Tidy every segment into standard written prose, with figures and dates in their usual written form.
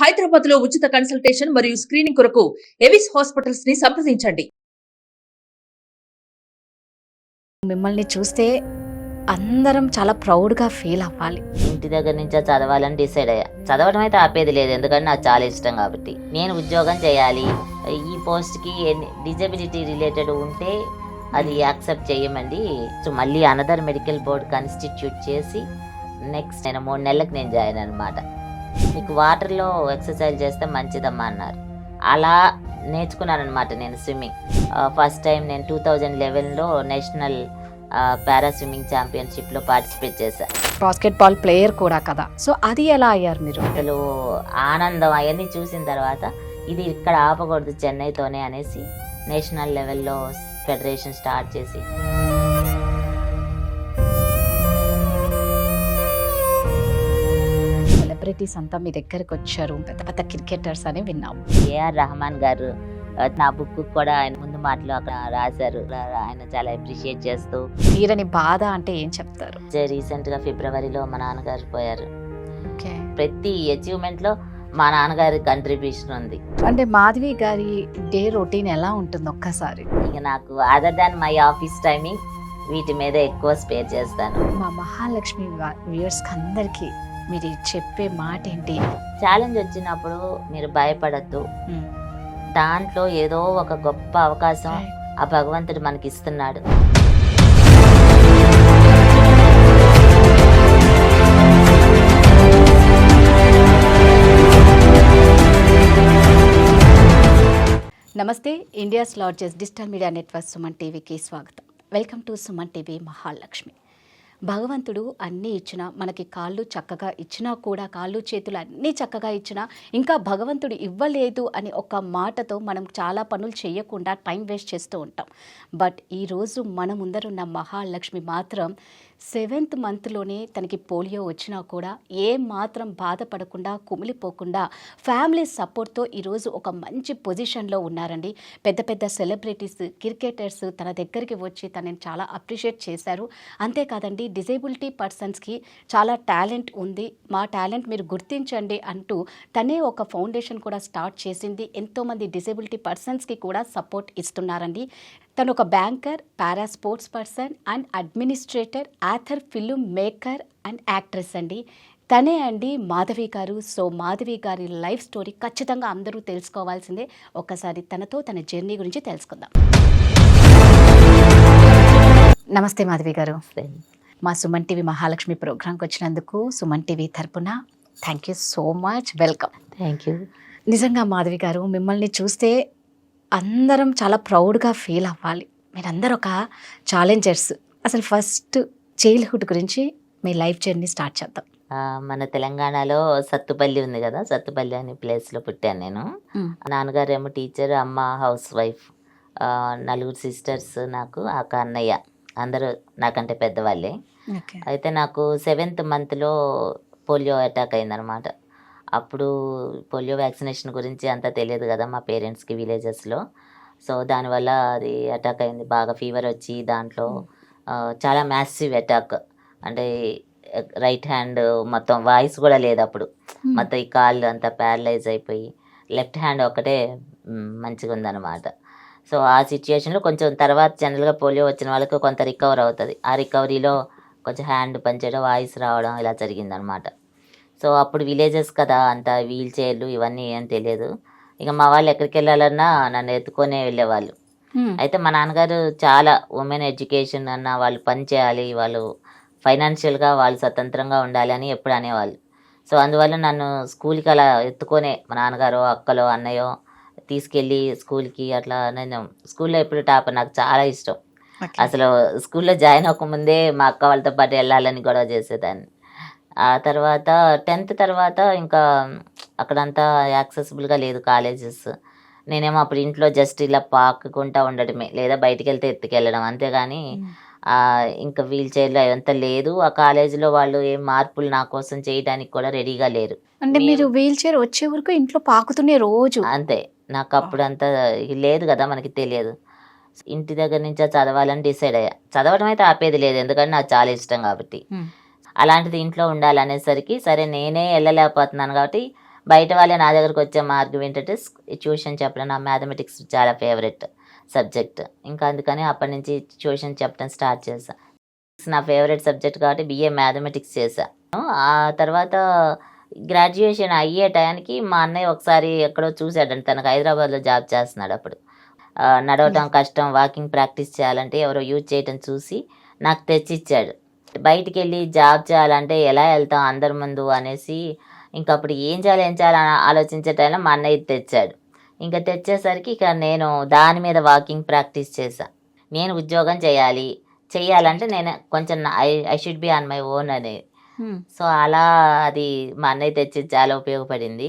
హైదరాబాద్ లో ఉచిత కన్సల్టేషన్ మరియు స్క్రీనింగ్ కొరకు ఎవిస్ హాస్పిటల్స్ ని సంప్రదించండి. మిమ్మల్ని చూస్తే అందరం చాలా ప్రౌడ్గా ఫీల్ అవ్వాలి. ఇంటి దగ్గర నుంచే చదవాలని డిసైడ్ అయ్యా. చదవడం అయితే ఆపేది లేదు, ఎందుకంటే నాకు చాలా ఇష్టం కాబట్టి. నేను ఉద్యోగం చేయాలి, ఈ పోస్ట్కి డిజబిలిటీ రిలేటెడ్ ఉంటే అది యాక్సెప్ట్ చేయమండి. సో మళ్ళీ అనదర్ మెడికల్ బోర్డ్ కాన్స్టిట్యూట్ చేసి నెక్స్ట్ నేను 3 నెలలకు నేను జాయిన్ అనమాట. మీకు వాటర్లో ఎక్సర్సైజ్ చేస్తే మంచిదమ్మా అన్నారు. అలా నేర్చుకున్నాను అనమాట నేను స్విమ్మింగ్. ఫస్ట్ టైం నేను 2011లో నేషనల్ పారా స్విమ్మింగ్ ఛాంపియన్షిప్లో పార్టిసిపేట్ చేశాను. బాస్కెట్బాల్ ప్లేయర్ కూడా కదా, సో అది ఎలా అయ్యారు మీరు? అసలు ఆనందం అవన్నీ చూసిన తర్వాత ఇది ఇక్కడ ఆపకూడదు చెన్నైతోనే అనేసి నేషనల్ లెవెల్లో ఫెడరేషన్ స్టార్ట్ చేసి సెలబ్రిటీస్ అంతా మీ దగ్గరకు వచ్చారు, పెద్ద పెద్ద క్రికెటర్స్ అని విన్నాం. ఏఆర్ రెహమాన్ గారు నా బుక్ కూడా ఆయన ముందు మాటలు అక్కడ రాశారు. ఆయన చాలా అప్రిషియేట్ చేస్తూ. తీరని బాధ అంటే ఏం చెప్తారు? రీసెంట్గా ఫిబ్రవరిలో మా నాన్నగారు పోయారు. ప్రతి అచీవ్మెంట్ లో మా నాన్నగారి కంట్రిబ్యూషన్ ఉంది. అంటే మాధవి గారి డే రొటీన్ ఎలా ఉంటుంది ఒక్కసారి? ఇక నాకు other than my office timing వీటి మీద ఎక్కువ స్పేర్ చేస్తాను. మా మహాలక్ష్మి వ్యూయర్స్ అందరికి మీరు చెప్పే మాట ఏంటి? ఛాలెంజ్ వచ్చినప్పుడు మీరు భయపడద్దు, దాంట్లో ఏదో ఒక గొప్ప అవకాశం ఆ భగవంతుడు మనకి ఇస్తున్నాడు. నమస్తే, India's largest digital media network Suman టీవీకి స్వాగతం. Welcome to Suman TV Mahalakshmi. భగవంతుడు అన్నీ ఇచ్చినా, మనకి కాళ్ళు చక్కగా ఇచ్చినా కూడా, కాళ్ళు చేతులు అన్నీ చక్కగా ఇచ్చినా ఇంకా భగవంతుడు ఇవ్వలేదు అని ఒక మాటతో మనం చాలా పనులు చేయకుండా టైం వేస్ట్ చేస్తూ ఉంటాం. బట్ ఈరోజు మన ముందరున్న మహాలక్ష్మి మాత్రం 7th మంత్లోనే తనకి పోలియో వచ్చినా కూడా ఏ మాత్రం బాధపడకుండా, కుమిలిపోకుండా ఫ్యామిలీ సపోర్ట్తో ఈరోజు ఒక మంచి పొజిషన్లో ఉన్నారండి. పెద్ద పెద్ద సెలబ్రిటీస్, క్రికెటర్స్ తన దగ్గరికి వచ్చి తనని చాలా అప్రిషియేట్ చేశారు. అంతేకాదండి, డిజేబిలిటీ పర్సన్స్కి చాలా టాలెంట్ ఉంది, మా టాలెంట్ మీరు గుర్తించండి అంటూ తనే ఒక ఫౌండేషన్ కూడా స్టార్ట్ చేసింది. ఎంతోమంది డిజేబిలిటీ పర్సన్స్కి కూడా సపోర్ట్ ఇస్తున్నారండి. తను ఒక banker, para sports person and administrator, author, film maker and actress అండి. తనే అండి మాధవి గారు. సో మాధవి గారి లైఫ్ స్టోరీ ఖచ్చితంగా అందరూ తెలుసుకోవాల్సిందే. ఒకసారి తనతో తన జర్నీ గురించి తెలుసుకుందాం. నమస్తే మాధవి గారు. మా సుమన్ టీవీ మహాలక్ష్మి ప్రోగ్రాంకి వచ్చినందుకు సుమన్ టీవీ తరపున thank you so much. Welcome. Thank you. నిజంగా మాధవి గారు, మిమ్మల్ని చూస్తే అందరం చాలా ప్రౌడ్గా ఫీల్ అవ్వాలి. మీరందరూ ఒక ఛాలెంజర్స్. అసలు ఫస్ట్ చైల్డ్హుడ్ గురించి మీ లైఫ్ జర్నీ స్టార్ట్ చేద్దాం. మన తెలంగాణలో సత్తుపల్లి ఉంది కదా, సత్తుపల్లి అనే ప్లేస్లో పుట్టాను నేను. నాన్నగారు ఏమో టీచర్, అమ్మ హౌస్ వైఫ్. 4 సిస్టర్స్, నాకు ఒక అన్నయ్య. అందరూ నాకంటే పెద్దవాళ్ళే. అయితే నాకు 7th మంత్లో పోలియో అటాక్ అయిందనమాట. అప్పుడు పోలియో వ్యాక్సినేషన్ గురించి అంతా తెలియదు కదా మా పేరెంట్స్కి విలేజెస్లో. సో దానివల్ల అది అటాక్ అయింది, బాగా ఫీవర్ వచ్చి దాంట్లో చాలా మ్యాసివ్ అటాక్. అంటే రైట్ హ్యాండ్ మొత్తం వాయిస్ కూడా లేదు అప్పుడు. మొత్తం ఈ కాళ్ళు అంతా ప్యారలైజ్ అయిపోయి లెఫ్ట్ హ్యాండ్ ఒకటే మంచిగా ఉందన్నమాట. సో ఆ సిచ్యుయేషన్లో కొంచెం తర్వాత జనరల్గా పోలియో వచ్చిన వాళ్ళకి కొంత రికవర్ అవుతుంది. ఆ రికవరీలో కొంచెం హ్యాండ్ పనిచేయడం, వాయిస్ రావడం ఇలా జరిగిందనమాట. సో అప్పుడు విలేజెస్ కదా, అంత వీల్ చైర్లు ఇవన్నీ ఏం తెలియదు. ఇక మా వాళ్ళు ఎక్కడికి వెళ్ళాలన్నా నన్ను ఎత్తుకొనే వెళ్ళేవాళ్ళు. అయితే మా నాన్నగారు చాలా ఉమెన్ ఎడ్యుకేషన్ అన్న, వాళ్ళు పని చేయాలి, వాళ్ళు ఫైనాన్షియల్గా వాళ్ళు స్వతంత్రంగా ఉండాలి అని ఎప్పుడు అనేవాళ్ళు. సో అందువల్ల నన్ను స్కూల్కి అలా ఎత్తుకొనే మా నాన్నగారో, అక్కలో, అన్నయ్యో తీసుకెళ్ళి స్కూల్కి అట్లా. నేను స్కూల్లో ఎప్పుడు టాపర్, నాకు చాలా ఇష్టం. అసలు స్కూల్లో జాయిన్ అవ్వకముందే మా అక్క వాళ్ళతో పాటు వెళ్ళాలని గొడవ చేసేదాన్ని. ఆ తర్వాత 10th తర్వాత ఇంకా అక్కడంతా యాక్సెసిబుల్గా లేదు కాలేజెస్. నేనేమో అప్పుడు ఇంట్లో జస్ట్ ఇలా పాకుకుంటూ ఉండడమే, లేదా బయటికి వెళ్తే ఎత్తుకెళ్ళడం, అంతేగాని ఇంకా వీల్ చైర్లో అదంతా లేదు. ఆ కాలేజీలో వాళ్ళు ఏం మార్పులు నా కోసం చేయడానికి కూడా రెడీగా లేరు. అంటే మీరు వీల్ చైర్ వచ్చే వరకు ఇంట్లో పాకుతూనే రోజు? అంతే. నాకు అప్పుడు అంతా లేదు కదా, మనకి తెలియదు. ఇంటి దగ్గర నుంచే చదవాలని డిసైడ్ అయ్యా. చదవడం అయితే ఆపేది లేదు, ఎందుకంటే నాకు చాలా ఇష్టం కాబట్టి. అలాంటిది ఇంట్లో ఉండాలనేసరికి సరే నేనే వెళ్ళలేకపోతున్నాను కాబట్టి బయట వాళ్ళే నా దగ్గరకు వచ్చే మార్గం ఏంటంటే ట్యూషన్ చెప్పడం. నా మ్యాథమెటిక్స్ చాలా ఫేవరెట్ సబ్జెక్ట్. ఇంకా అందుకని అప్పటి నుంచి ట్యూషన్ చెప్పడం స్టార్ట్ చేశాను. నా ఫేవరెట్ సబ్జెక్ట్ కాబట్టి బిఏ మ్యాథమెటిక్స్ చేశాను. ఆ తర్వాత గ్రాడ్యుయేషన్ అయ్యే టయానికి మా అన్నయ్య ఒకసారి ఎక్కడో చూశాడంట, తనకు హైదరాబాద్లో జాబ్ చేస్తున్నాడు అప్పుడు. నడవటం కష్టం, వాకింగ్ ప్రాక్టీస్ చేయాలంటే ఎవరో యూజ్ చేయటం చూసి నాకు తెచ్చిచ్చాడు. బయటికి వెళ్ళి జాబ్ చేయాలంటే ఎలా వెళ్తాం అందరి ముందు అనేసి ఇంకా అప్పుడు ఏం చేయాలని ఆలోచించే టైంలో మా అన్నయ్య తెచ్చాడు. ఇంకా తెచ్చేసరికి ఇక నేను దాని మీద వాకింగ్ ప్రాక్టీస్ చేశాను. నేను ఉద్యోగం చేయాలంటే నేను కొంచెం I should be on my own అనేది. సో అలా అది మా అన్నయ్య తెచ్చి చాలా ఉపయోగపడింది.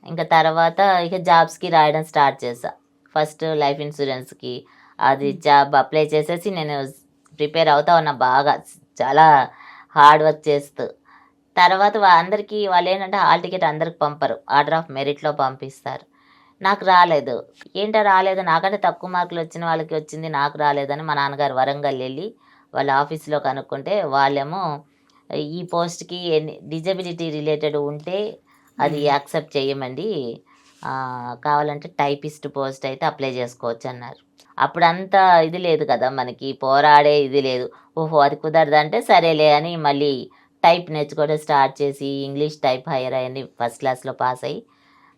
ఇంకా తర్వాత ఇక జాబ్స్కి రాయడం స్టార్ట్ చేశా. ఫస్ట్ లైఫ్ ఇన్సూరెన్స్కి అది జాబ్ అప్లై చేసేసి నేను ప్రిపేర్ అవుతా ఉన్నా బాగా, చాలా హార్డ్ వర్క్ చేస్తూ. తర్వాత అందరికీ వాళ్ళు ఏంటంటే హాల్ టికెట్ అందరికి పంపరు, ఆర్డర్ ఆఫ్ మెరిట్లో పంపిస్తారు. నాకు రాలేదు. ఏంటో రాలేదు, నాకంటే తక్కువ మార్కులు వచ్చిన వాళ్ళకి వచ్చింది, నాకు రాలేదని మా నాన్నగారు వరంగల్ వెళ్ళి వాళ్ళ ఆఫీస్లో కనుక్కుంటే వాళ్ళేమో ఈ పోస్ట్కి డిజబిలిటీ రిలేటెడ్ ఉంటే అది యాక్సెప్ట్ చేయమండి, కావాలంటే టైపిస్ట్ పోస్ట్ అయితే అప్లై చేసుకోవచ్చు అన్నారు. అప్పుడు అంత ఇది లేదు కదా మనకి, పోరాడే ఇది లేదు. ఓహో అది కుదరదంటే సరేలే అని మళ్ళీ టైప్ నేర్చుకోవడం స్టార్ట్ చేసి ఇంగ్లీష్ టైప్ హైయర్ అయ్యి ఫస్ట్ క్లాస్లో పాస్ అయ్యి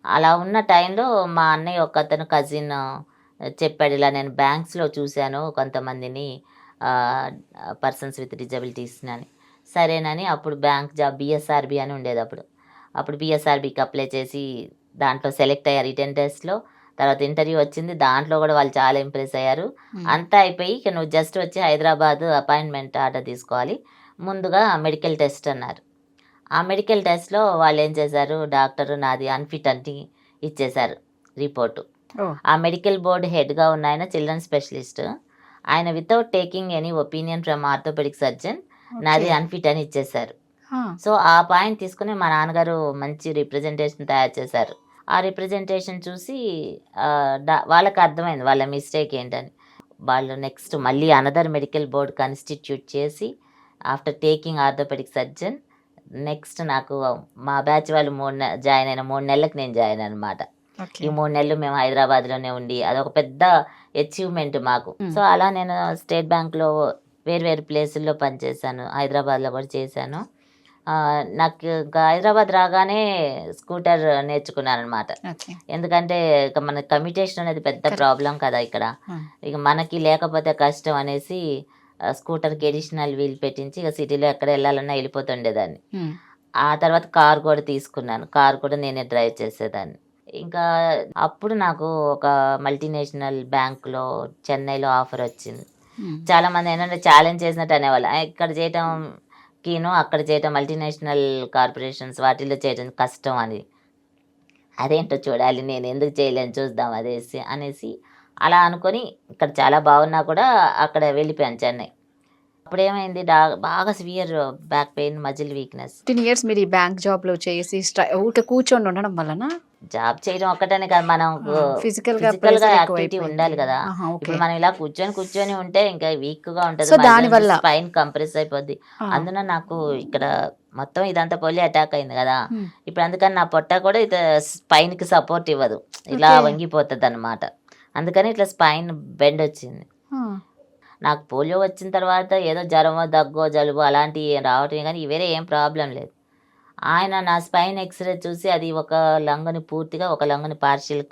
అలా ఉన్న టైంలో మా అన్నయ్య ఒక అతను కజిన్ చెప్పాడు, ఇలా నేను బ్యాంక్స్లో చూశాను కొంతమందిని పర్సన్స్ విత్ డిజబిలిటీస్ అని. సరేనని అప్పుడు బ్యాంక్ జాబ్ బిఎస్ఆర్బి అని ఉండేది అప్పుడు బిఎస్ఆర్బికి అప్లై చేసి దాంట్లో సెలెక్ట్ అయ్యారు రిటెన్ టెస్ట్లో. తర్వాత ఇంటర్వ్యూ వచ్చింది, దాంట్లో కూడా వాళ్ళు చాలా ఇంప్రెస్ అయ్యారు. అంతా అయిపోయి ఇక నువ్వు జస్ట్ వచ్చి హైదరాబాద్ అపాయింట్మెంట్ ఆర్డర్ తీసుకోవాలి, ముందుగా మెడికల్ టెస్ట్ అన్నారు. ఆ మెడికల్ టెస్ట్లో వాళ్ళు ఏం చేశారు, డాక్టర్ నాది అన్ఫిట్ అని ఇచ్చేశారు రిపోర్టు. ఆ మెడికల్ బోర్డు హెడ్గా ఉన్న ఆయన చిల్డ్రన్ స్పెషలిస్ట్, ఆయన without taking any opinion from orthopaedic surgeon నాది అన్ఫిట్ అని ఇచ్చేశారు. సో ఆ పాయింట్ తీసుకుని మా నాన్నగారు మంచి రిప్రజెంటేషన్ తయారు చేశారు. ఆ రిప్రజెంటేషన్ చూసి వాళ్ళకి అర్థమైంది వాళ్ళ మిస్టేక్ ఏంటని. వాళ్ళు నెక్స్ట్ మళ్ళీ అనదర్ మెడికల్ బోర్డ్ కాన్స్టిట్యూట్ చేసి after taking orthopaedic surgeon next నాకు మా బ్యాచ్ వాళ్ళు జాయిన్ అయిన 3 నెలలకు నేను జాయిన్ అనమాట. ఈ 3 నెలలు మేము హైదరాబాద్లోనే ఉండి అదొక పెద్ద అచీవ్మెంట్ మాకు. సో అలా నేను స్టేట్ బ్యాంక్లో వేరు ప్లేసుల్లో పనిచేశాను, హైదరాబాద్లో కూడా చేశాను. నాకు ఇంకా హైదరాబాద్ రాగానే స్కూటర్ నేర్చుకున్నాను అనమాట. ఎందుకంటే ఇక మన కమ్యూటేషన్ అనేది పెద్ద ప్రాబ్లం కదా ఇక్కడ, ఇక మనకి లేకపోతే కష్టం అనేసి స్కూటర్కి ఎడిషనల్ వీల్ పెట్టించి ఇక సిటీలో ఎక్కడ వెళ్ళాలన్నా వెళ్ళిపోతుండేదాన్ని. ఆ తర్వాత కార్ కూడా తీసుకున్నాను, కార్ కూడా నేనే డ్రైవ్ చేసేదాన్ని. ఇంకా అప్పుడు నాకు ఒక మల్టీనేషనల్ బ్యాంకులో చెన్నైలో ఆఫర్ వచ్చింది. చాలామంది ఏంటంటే ఛాలెంజ్ చేసినట్టు అనేవాళ్ళు, ఇక్కడ చేయటం అక్కడ చేయటం మల్టీనేషనల్ కార్పొరేషన్స్ వాటిల్లో చేయటం కష్టం అని. అదేంటో చూడాలి, నేను ఎందుకు చేయలేను చూద్దాం అనేసి అలా అనుకొని ఇక్కడ చాలా బాగున్నా కూడా అక్కడ వెళ్ళిపోయాను చెన్నై. అప్పుడు ఏమైంది, బాగా severe back pain, muscle weakness. 10 years మీరు ఈ బ్యాంక్ జాబ్లో చేసి ఊరికే కూర్చొని ఉండడం వలన జాబ్ చేయడం ఒక్కటనే కదా, మనం ఫిజికల్ గా యాక్టివిటీ ఉండాలి కదా. ఇప్పుడు మనం ఇలా కూర్చొని ఉంటే ఇంకా వీక్ గా ఉంటది, స్పైన్ కంప్రెస్ అయిపోద్ది. అందున నాకు ఇక్కడ మొత్తం ఇదంతా పోలియో అటాక్ అయింది కదా, ఇప్పుడు అందుకని నా పొట్ట కూడా ఇది స్పైన్ కి సపోర్ట్ ఇవ్వదు, ఇలా వంగిపోతుంది అనమాట. అందుకని ఇట్లా స్పైన్ బెండ్ వచ్చింది. నాకు పోలియో వచ్చిన తర్వాత ఏదో జ్వరమో దగ్గో జలుబు అలాంటివి రావటమే కానీ వేరే ఏం ప్రాబ్లం లేదు. ఆయన నా స్పైన్ ఎక్స్రే చూసి అది ఒక లంగ్ని పూర్తిగా, ఒక లంగ్ని పార్షియల్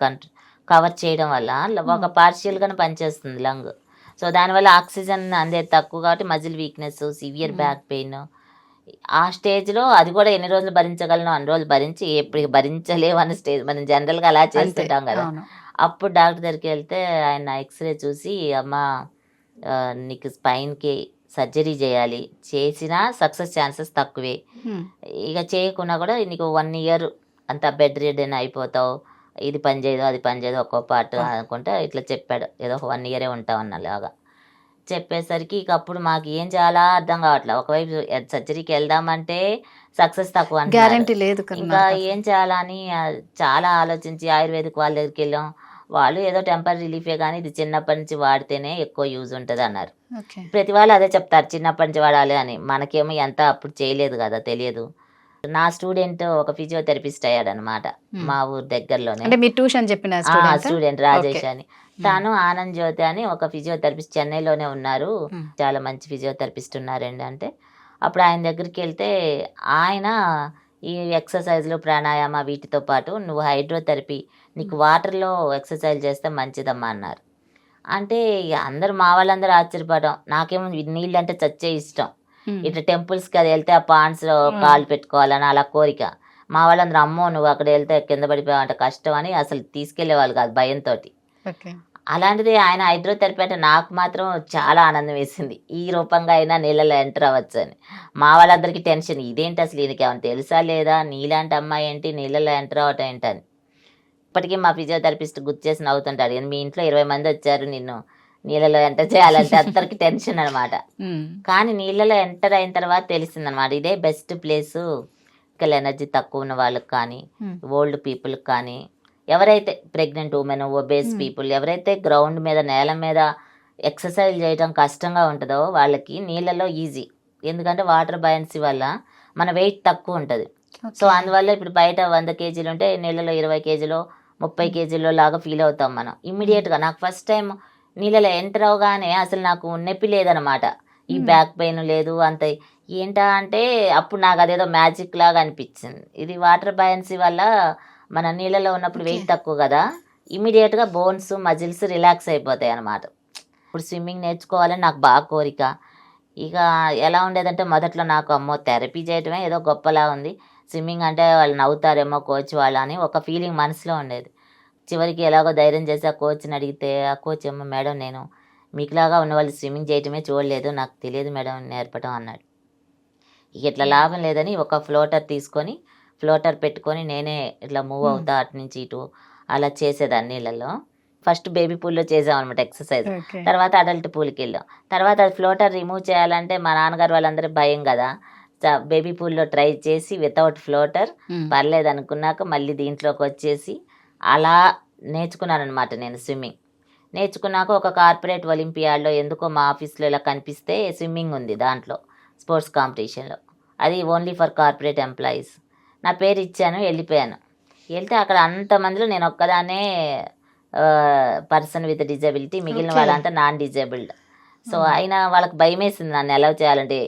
కవర్ చేయడం వల్ల ఒక పార్షియల్గానే పనిచేస్తుంది లంగ్. సో దానివల్ల ఆక్సిజన్ అందేది తక్కువ కాబట్టి muscle weakness, severe back pain. ఆ స్టేజ్లో అది కూడా ఎన్ని రోజులు భరించగలను అన్ని రోజులు భరించి, ఎప్పుడు భరించలేవు అన్న స్టేజ్, మనం జనరల్గా అలా చేస్తుంటాం కదా. అప్పుడు డాక్టర్ దగ్గరికి వెళ్తే ఆయన ఎక్స్రే చూసి, అమ్మ నీకు స్పైన్కి సర్జరీ చేయాలి, చేసినా సక్సెస్ ఛాన్సెస్ తక్కువే, ఇక చేయకున్నా కూడా నీకు 1 year అంత బెడ్ రిడెన్ అయిపోతావు, ఇది పని చేయదు అది పని చేయదు ఒక్కో పార్ట్ అనుకుంటే ఇట్లా చెప్పాడు. ఏదో 1 year ఉంటావు అన్నలాగా చెప్పేసరికి ఇక అప్పుడు మాకు ఏం చేయాలా అర్థం కావట్లేదు. ఒకవైపు సర్జరీకి వెళ్దామంటే సక్సెస్ తక్కువ గ్యారంటీ లేదు, ఇంకా ఏం చేయాలని చాలా ఆలోచించి ఆయుర్వేదిక్ వాళ్ళ దగ్గరికి వెళ్ళాం. వాళ్ళు ఏదో టెంపరీ రిలీఫే కానీ ఇది చిన్నప్పటి నుంచి వాడితేనే ఎక్కువ యూజ్ ఉంటుంది అన్నారు. ప్రతి వాళ్ళు అదే చెప్తారు, చిన్నప్పటి నుంచి వాడాలి అని. మనకేమో ఎంత అప్పుడు చేయలేదు కదా, తెలియదు. నా స్టూడెంట్ ఒక ఫిజియోథెరపిస్ట్ అయ్యాడు అనమాట మా ఊరు దగ్గరలోనే. అంటే మీరు ట్యూషన్ చెప్పిన స్టూడెంట్ రాజేష్ అని. తాను ఆనంద్ జ్యోతి అని ఒక ఫిజియోథెరపిస్ట్ చెన్నైలోనే ఉన్నారు, చాలా మంచి ఫిజియోథెరపిస్ట్ ఉన్నారండి. అంటే అప్పుడు ఆయన దగ్గరికి వెళ్తే ఆయన ఈ ఎక్సర్సైజ్లు ప్రాణాయామ వీటితో పాటు నువ్వు హైడ్రోథెరపీ నీకు వాటర్లో ఎక్సర్సైజ్ చేస్తే మంచిదమ్మా అన్నారు. అంటే ఇక అందరు మా వాళ్ళందరూ ఆశ్చర్యపడడం, నాకేమో నీళ్ళు అంటే చచ్చే ఇష్టం. ఇట్లా టెంపుల్స్కి అది వెళ్తే ఆ పాండ్స్లో కాళ్ళు పెట్టుకోవాలని అలా కోరిక. మా వాళ్ళందరూ అమ్మో నువ్వు అక్కడ వెళ్తే కింద పడిపోయావంటే కష్టం అని అసలు తీసుకెళ్లేవాళ్ళు కాదు భయంతో. అలాంటిది ఆయన హైడ్రోథెరపీ అంటే నాకు మాత్రం చాలా ఆనందం వేసింది. ఈ రూపంగా అయినా నీళ్ళలో ఎంటర్ అవ్వచ్చు అని. మా వాళ్ళందరికీ టెన్షన్, ఇదేంటి అసలు ఈయనకి ఏమైనా తెలుసా లేదా, నీలాంటి అమ్మాయి ఏంటి నీళ్ళలో ఎంటర్ అవ్వటం ఏంటని. ఇప్పటికీ మా ఫిజియోథెరపిస్ట్ గుర్తు చేసి నవ్వుతుంటాడు, మీ ఇంట్లో 20 మంది వచ్చారు నిన్ను నీళ్ళలో ఎంటర్ చేయాలంటే అందరికి టెన్షన్ అనమాట. కానీ నీళ్ళలో ఎంటర్ అయిన తర్వాత తెలిసిందనమాట ఇదే బెస్ట్ ప్లేసు. ఎనర్జీ తక్కువ ఉన్న వాళ్ళకి కానీ ఓల్డ్ పీపుల్కి కానీ, ఎవరైతే ప్రెగ్నెంట్ ఉమెన్, ఒబేస్ పీపుల్, ఎవరైతే గ్రౌండ్ మీద నేల మీద ఎక్సర్సైజ్ చేయడం కష్టంగా ఉంటుందో వాళ్ళకి నీళ్ళలో ఈజీ. ఎందుకంటే వాటర్ బయన్సీ వల్ల మన వెయిట్ తక్కువ ఉంటుంది. సో అందువల్ల ఇప్పుడు బయట 100 కేజీలు ఉంటే నీళ్ళలో 20 కేజీలో 30 కేజీలో లాగా ఫీల్ అవుతాం మనం ఇమ్మీడియట్గా. నాకు ఫస్ట్ టైం నీళ్ళలో ఎంటర్ అవగానే అసలు నాకు నొప్పి లేదనమాట, ఈ బ్యాక్ పెయిన్ లేదు అంత. ఏంటా అంటే అప్పుడు నాకు అదేదో మ్యాజిక్ లాగా అనిపించింది. ఇది వాటర్ బయన్సీ వల్ల మన నీళ్ళలో ఉన్నప్పుడు వెయిట్ తక్కువ కదా, ఇమీడియట్గా బోన్స్ మజిల్స్ రిలాక్స్ అయిపోతాయి అనమాట. ఇప్పుడు స్విమ్మింగ్ నేర్చుకోవాలని నాకు బాగా కోరిక. ఇక ఎలా ఉండేదంటే మొదట్లో నాకు అమ్మో థెరపీ చేయటమే ఏదో గొప్పలా ఉంది, స్విమ్మింగ్ అంటే వాళ్ళు నవ్వుతారేమో కోచ్ వాళ్ళు అని ఒక ఫీలింగ్ మనసులో ఉండేది. చివరికి ఎలాగో ధైర్యం చేసి ఆ కోచ్ని అడిగితే ఆ కోచ్ ఏమో మేడం నేను మీకులాగా ఉన్న వాళ్ళు స్విమ్మింగ్ చేయటమే చూడలేదు, నాకు తెలియదు మేడం నేర్పటం అన్నాడు. ఇక ఇట్లా లాభం లేదని ఒక ఫ్లోటర్ తీసుకొని ఫ్లోటర్ పెట్టుకొని నేనే ఇట్లా మూవ్ అవుతా అటు నుంచి ఇటు అలా చేసేదాన్ని నీళ్ళల్లో. ఫస్ట్ బేబీ పూల్లో చేసామన్నమాట ఎక్సర్సైజ్, తర్వాత అడల్ట్ పూల్కి వెళ్ళాం. తర్వాత అది ఫ్లోటర్ రిమూవ్ చేయాలంటే మా నాన్నగారు వాళ్ళందరూ భయం కదా, బేబీ పూల్లో ట్రై చేసి వితౌట్ ఫ్లోటర్ పర్లేదు అనుకున్నాక మళ్ళీ దీంట్లోకి వచ్చేసి అలా నేర్చుకున్నాను అనమాట నేను స్విమ్మింగ్. నేర్చుకున్నాక ఒక కార్పొరేట్ ఒలింపియాడ్లో ఎందుకో మా ఆఫీస్లో ఇలా కనిపిస్తే స్విమ్మింగ్ ఉంది దాంట్లో స్పోర్ట్స్ కాంపిటీషన్లో, అది ఓన్లీ ఫర్ కార్పొరేట్ ఎంప్లాయీస్. నా పేరు ఇచ్చాను, వెళ్ళిపోయాను. వెళ్తే అక్కడ అంతమందిలో నేను ఒక్కదాన్నే పర్సన్ విత్ డిజబిలిటీ, మిగిలిన వాళ్ళంతా నాన్ డిజేబుల్డ్. సో అయినా వాళ్ళకి భయం వేసింది నన్ను అలౌ చేయాలంటే.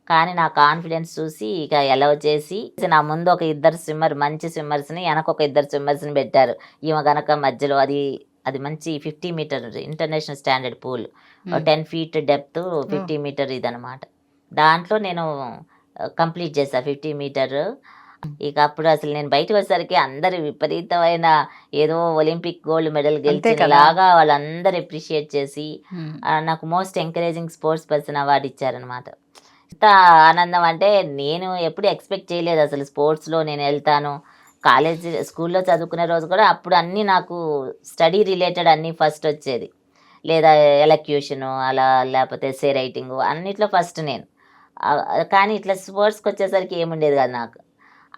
కానీ నా కాన్ఫిడెన్స్ చూసి ఇక అలౌ చేసి నా ముందు ఒక 2 స్విమ్మర్ మంచి స్విమ్మర్స్ని, వెనక ఒక 2 స్విమ్మర్స్ని పెట్టారు. ఈమె కనుక మధ్యలో అది మంచి 50 metre international standard pool, 10 feet depth 50 metre ఇదనమాట. దాంట్లో నేను కంప్లీట్ చేసా 50 మీటర్. ఇక అప్పుడు అసలు నేను బయటకు వచ్చేసరికి అందరు విపరీతమైన ఏదో ఒలింపిక్ గోల్డ్ మెడల్ గెలిచేలాగా వాళ్ళందరూ అప్రిషియేట్ చేసి నాకు most encouraging sports person award ఇచ్చారనమాట. ఎంత ఆనందం అంటే నేను ఎప్పుడు ఎక్స్పెక్ట్ చేయలేదు అసలు స్పోర్ట్స్లో నేను వెళ్తాను. కాలేజ్ స్కూల్లో చదువుకునే రోజు కూడా అప్పుడు అన్నీ నాకు స్టడీ రిలేటెడ్ అన్నీ ఫస్ట్ వచ్చేది, లేదా ఎలక్యూషను అలా, లేకపోతే సే రైటింగు అన్నిట్లో ఫస్ట్ నేను. కానీ ఇట్లా స్పోర్ట్స్కి వచ్చేసరికి ఏముండేది కాదు నాకు.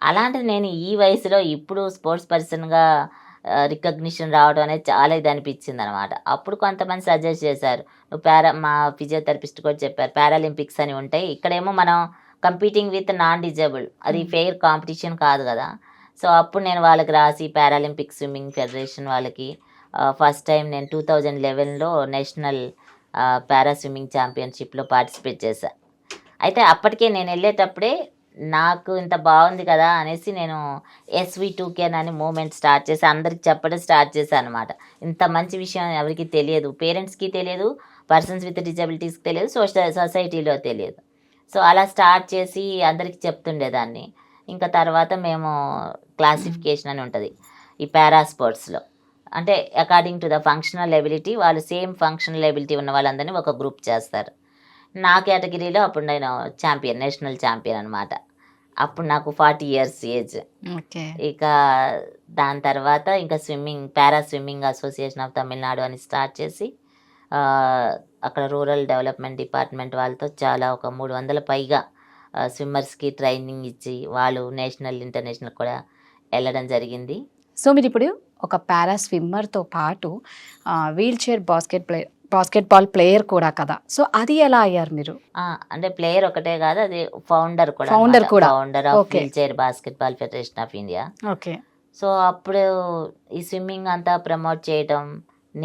అలాంటిది నేను ఈ వయసులో ఇప్పుడు స్పోర్ట్స్ పర్సన్గా రికగ్నిషన్ రావడం అనేది చాలా ఇది అనిపించింది అనమాట. అప్పుడు కొంతమంది సజెస్ట్ చేశారు, నువ్వు మా ఫిజియోథెరపిస్ట్ కూడా చెప్పారు పారాలింపిక్స్ అని ఉంటాయి, ఇక్కడేమో మనం కంపీటింగ్ విత్ నాన్ డిజేబుల్, అది ఫెయిర్ కాంపిటీషన్ కాదు కదా. సో అప్పుడు నేను వాళ్ళకి రాసి పారాలింపిక్ స్విమ్మింగ్ ఫెడరేషన్ వాళ్ళకి ఫస్ట్ టైం నేను 2011లో నేషనల్ పారా స్విమ్మింగ్ ఛాంపియన్షిప్లో పార్టిసిపేట్ చేశాను. అయితే అప్పటికే నేను వెళ్ళేటప్పుడే నాకు ఇంత బాగుంది కదా అనేసి నేను SV2K అని మూమెంట్ స్టార్ట్ చేసి అందరికి చెప్పడం స్టార్ట్ చేశాను అనమాట. ఇంత మంచి విషయం ఎవరికి తెలియదు, పేరెంట్స్కి తెలియదు, పర్సన్స్ విత్ డిజబిలిటీస్కి తెలియదు, సొసైటీలో తెలియదు. సో అలా స్టార్ట్ చేసి అందరికి చెప్తుండేదాన్ని. ఇంకా తర్వాత మేము క్లాసిఫికేషన్ అని ఉంటుంది ఈ పారా స్పోర్ట్స్లో, అంటే according to the functional ability, వాళ్ళు సేమ్ ఫంక్షనల్ ఎబిలిటీ ఉన్న వాళ్ళందరినీ ఒక గ్రూప్ చేస్తారు. నా కేటగిరీలో అప్పుడు నేను ఛాంపియన్, నేషనల్ ఛాంపియన్ అనమాట. అప్పుడు నాకు 40 years ఏజ్. ఇక దాని తర్వాత ఇంకా swimming, para swimming association of Tamil Nadu అని స్టార్ట్ చేసి అక్కడ రూరల్ డెవలప్మెంట్ డిపార్ట్మెంట్ వాళ్ళతో చాలా ఒక 300 పైగా స్విమ్మర్స్కి ట్రైనింగ్ ఇచ్చి వాళ్ళు నేషనల్ ఇంటర్నేషనల్ కూడా వెళ్ళడం జరిగింది. సో మీరు ఇప్పుడు ఒక పారా స్విమ్మర్తో పాటు వీల్ చైర్ బాస్కెట్బాల్ ప్లేయర్ కూడా కదా, సో అది ఎలా అయ్యారు మీరు? అంటే ప్లేయర్ ఒకటే కాదు, అది ఫౌండర్ కూడా. Founder of wheel chair basketball federation of India. Okay. So అప్పుడు ఈ స్విమ్మింగ్ అంతా ప్రమోట్ చేయడం,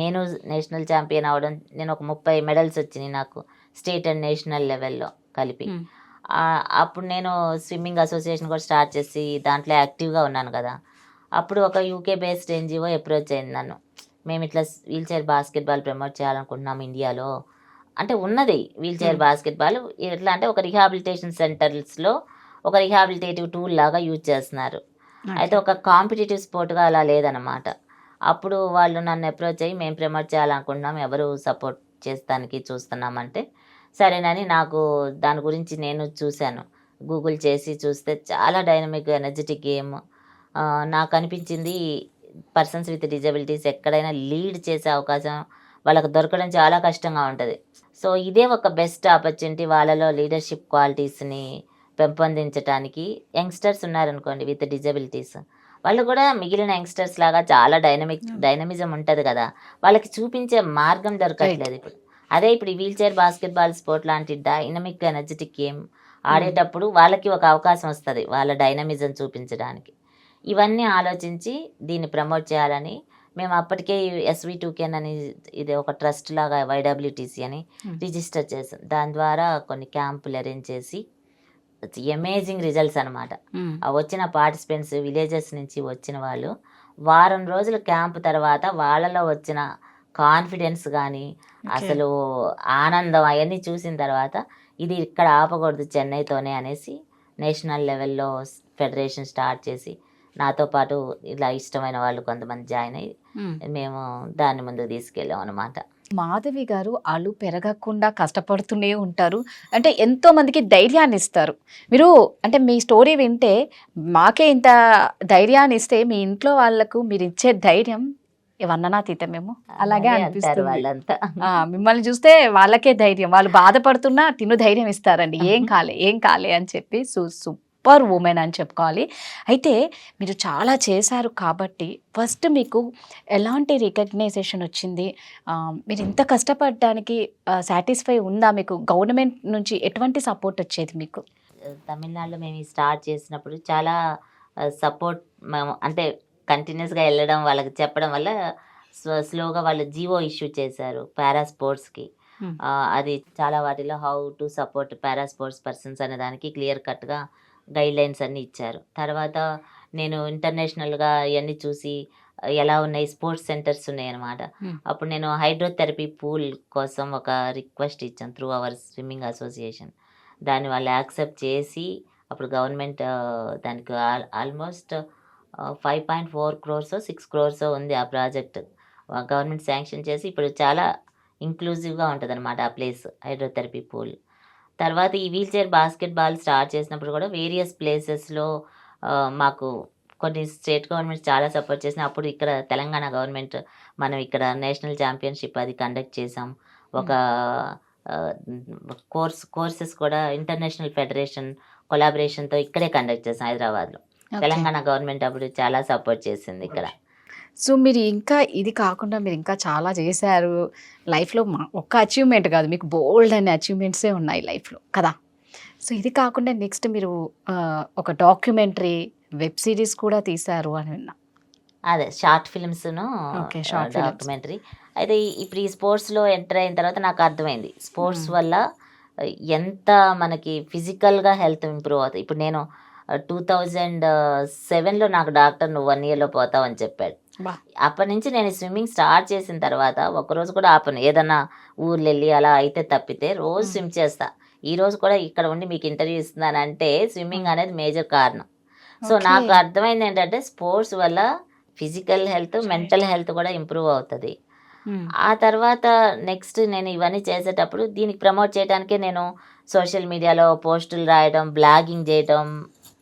నేను నేషనల్ ఛాంపియన్ అవ్వడం, నేను ఒక 30 మెడల్స్ వచ్చినాయి నాకు స్టేట్ అండ్ నేషనల్ లెవెల్లో కలిపి. అప్పుడు నేను స్విమ్మింగ్ అసోసియేషన్ కూడా స్టార్ట్ చేసి దాంట్లో యాక్టివ్గా ఉన్నాను కదా. అప్పుడు ఒక యూకే బేస్డ్ ఎన్జిఓ అప్రోచ్ అయింది నన్ను, మేము ఇట్లా వీల్ చైర్ బాస్కెట్బాల్ ప్రమోట్ చేయాలనుకుంటున్నాం ఇండియాలో. అంటే ఉన్నది వీల్ చైర్ బాస్కెట్బాల్ ఎట్లా అంటే ఒక రిహాబిలిటేషన్ సెంటర్స్లో ఒక రిహాబిలిటేటివ్ టూల్ లాగా యూజ్ చేస్తున్నారు. అయితే ఒక కాంపిటేటివ్ స్పోర్ట్గా అలా లేదన్నమాట. అప్పుడు వాళ్ళు నన్ను అప్రోచ్ అయ్యి మేము ప్రమోట్ చేయాలనుకుంటున్నాం, ఎవరు సపోర్ట్ చేస్తానికి చూస్తున్నామంటే సరేనని నాకు దాని గురించి నేను చూశాను, గూగుల్ చేసి చూస్తే చాలా డైనమిక్ ఎనర్జెటిక్ గేమ్. నాకు అనిపించింది పర్సన్స్ విత్ డిజబిలిటీస్ ఎక్కడైనా లీడ్ చేసే అవకాశం వాళ్ళకు దొరకడం చాలా కష్టంగా ఉంటుంది. సో ఇదే ఒక బెస్ట్ ఆపర్చునిటీ వాళ్ళలో లీడర్షిప్ క్వాలిటీస్ని పెంపొందించడానికి. యంగ్స్టర్స్ ఉన్నారనుకోండి విత్ డిజబిలిటీస్, వాళ్ళు కూడా మిగిలిన యంగ్స్టర్స్ లాగా చాలా డైనమిజం ఉంటుంది కదా, వాళ్ళకి చూపించే మార్గం దొరకట్లేదు ఇప్పుడు. అదే ఇప్పుడు ఈ వీల్ చైర్ బాస్కెట్బాల్ స్పోర్ట్ లాంటి డైనమిక్ ఎనర్జెటిక్ గేమ్ ఆడేటప్పుడు వాళ్ళకి ఒక అవకాశం వస్తుంది వాళ్ళ డైనమిజం చూపించడానికి. ఇవన్నీ ఆలోచించి దీన్ని ప్రమోట్ చేయాలని మేము అప్పటికే SV2Ken అని ఇది ఒక ట్రస్ట్ లాగా YWTC అని రిజిస్టర్ చేసాం. దాని ద్వారా కొన్ని క్యాంపులు అరేంజ్ చేసి అమేజింగ్ రిజల్ట్స్ అనమాట. వచ్చిన పార్టిసిపెంట్స్ విలేజెస్ నుంచి వచ్చిన వాళ్ళు వారం రోజుల క్యాంప్ తర్వాత వాళ్ళలో వచ్చిన కాన్ఫిడెన్స్ కానీ అసలు ఆనందం అవన్నీ చూసిన తర్వాత ఇది ఇక్కడ ఆపకూడదు చెన్నైతోనే అనేసి నేషనల్ లెవెల్లో ఫెడరేషన్ స్టార్ట్ చేసి నాతో పాటు ఇలా ఇష్టమైన వాళ్ళు కొంతమంది జాయిన్ అయ్యి మేము దాన్ని ముందుకు తీసుకెళ్ళాం అనమాట. మాధవి గారు అలు పెరగకుండా కష్టపడుతూనే ఉంటారు, అంటే ఎంతో మందికి ధైర్యాన్ని ఇస్తారు. మీరు అంటే మీ స్టోరీ వింటే మాకే ఇంత ధైర్యాన్ని ఇస్తే మీ ఇంట్లో వాళ్ళకు మీరు ఇచ్చే ధైర్యం ఇవన్ననాతీతమేమో అలాగే అనిపిస్తారు వాళ్ళంతా. మిమ్మల్ని చూస్తే వాళ్ళకే ధైర్యం, వాళ్ళు బాధపడుతున్నా తిను ధైర్యం ఇస్తారండి, ఏం కాలే అని చెప్పి. సూపర్ ఉమెన్ అని చెప్పుకోవాలి. అయితే మీరు చాలా చేశారు కాబట్టి ఫస్ట్ మీకు ఎలాంటి రికగ్నైజేషన్ వచ్చింది? మీరు ఇంత కష్టపడడానికి సాటిస్ఫై ఉందా? మీకు గవర్నమెంట్ నుంచి ఎటువంటి సపోర్ట్ వచ్చేది మీకు? తమిళనాడులో మేము స్టార్ట్ చేసినప్పుడు చాలా సపోర్ట్ మేము అంటే కంటిన్యూస్గా వెళ్ళడం వాళ్ళకి చెప్పడం వల్ల స్లోగా వాళ్ళు జీవో ఇష్యూ చేశారు పారా స్పోర్ట్స్కి. అది చాలా వాటిలో how to support para sports persons అనే దానికి క్లియర్ కట్గా గైడ్ లైన్స్ అన్నీ ఇచ్చారు. తర్వాత నేను ఇంటర్నేషనల్గా ఇవన్నీ చూసి ఎలా ఉన్నాయి స్పోర్ట్స్ సెంటర్స్ ఉన్నాయి అనమాట. అప్పుడు నేను హైడ్రోథెరపీ పూల్ కోసం ఒక రిక్వెస్ట్ ఇచ్చాను త్రూ అవర్ స్విమ్మింగ్ అసోసియేషన్. దాన్ని వాళ్ళు యాక్సెప్ట్ చేసి అప్పుడు గవర్నమెంట్ దానికి ఆల్మోస్ట్ 5.4 crores 6 crores ఉంది ఆ ప్రాజెక్ట్. గవర్నమెంట్ శాంక్షన్ చేసి ఇప్పుడు చాలా ఇంక్లూజివ్గా ఉంటుంది అనమాట ఆ ప్లేస్ హైడ్రోథెరపీ పూల్. తర్వాత ఈ వీల్ చైర్ బాస్కెట్బాల్ స్టార్ట్ చేసినప్పుడు కూడా వేరియస్ ప్లేసెస్లో మాకు కొన్ని స్టేట్ గవర్నమెంట్స్ చాలా సపోర్ట్ చేసిన. అప్పుడు ఇక్కడ తెలంగాణ గవర్నమెంట్ మనం ఇక్కడ నేషనల్ ఛాంపియన్షిప్ అది కండక్ట్ చేసాం. ఒక కోర్సెస్ కూడా ఇంటర్నేషనల్ ఫెడరేషన్ కొలాబరేషన్తో ఇక్కడే కండక్ట్ చేసాం హైదరాబాద్లో. తెలంగాణ గవర్నమెంట్ అప్పుడు చాలా సపోర్ట్ చేసింది ఇక్కడ. సో మీరు ఇంకా ఇది కాకుండా మీరు ఇంకా చాలా చేశారు లైఫ్లో. ఒక్క అచీవ్మెంట్ కాదు, మీకు బోల్డ్ అనే అచీవ్మెంట్సే ఉన్నాయి లైఫ్లో కదా. సో ఇది కాకుండా నెక్స్ట్ మీరు ఒక డాక్యుమెంటరీ వెబ్ సిరీస్ కూడా తీశారు అని విన్నా. అదే షార్ట్ ఫిల్మ్స్ను డాక్యుమెంటరీ. అయితే ఇప్పుడు ఈ స్పోర్ట్స్లో ఎంటర్ అయిన తర్వాత నాకు అర్థమైంది స్పోర్ట్స్ వల్ల ఎంత మనకి ఫిజికల్గా హెల్త్ ఇంప్రూవ్ అవుతుంది. ఇప్పుడు నేను 2007లో నాకు డాక్టర్ నువ్వు 1 yearలో పోతావు అని చెప్పాడు. అప్పటి నుంచి నేను స్విమ్మింగ్ స్టార్ట్ చేసిన తర్వాత ఒకరోజు కూడా ఆపను. ఏదన్నా ఊర్లు వెళ్ళి అలా అయితే తప్పితే రోజు స్విమ్ చేస్తా. ఈ రోజు కూడా ఇక్కడ ఉండి మీకు ఇంటర్వ్యూ ఇస్తున్నానంటే స్విమ్మింగ్ అనేది మేజర్ కారణం. సో నాకు అర్థమైంది ఏంటంటే స్పోర్ట్స్ వల్ల ఫిజికల్ హెల్త్ మెంటల్ హెల్త్ కూడా ఇంప్రూవ్ అవుతుంది. ఆ తర్వాత నెక్స్ట్ నేను ఇవన్నీ చేసేటప్పుడు దీనికి ప్రమోట్ చేయడానికే నేను సోషల్ మీడియాలో పోస్టులు రాయడం, బ్లాగింగ్ చేయడం,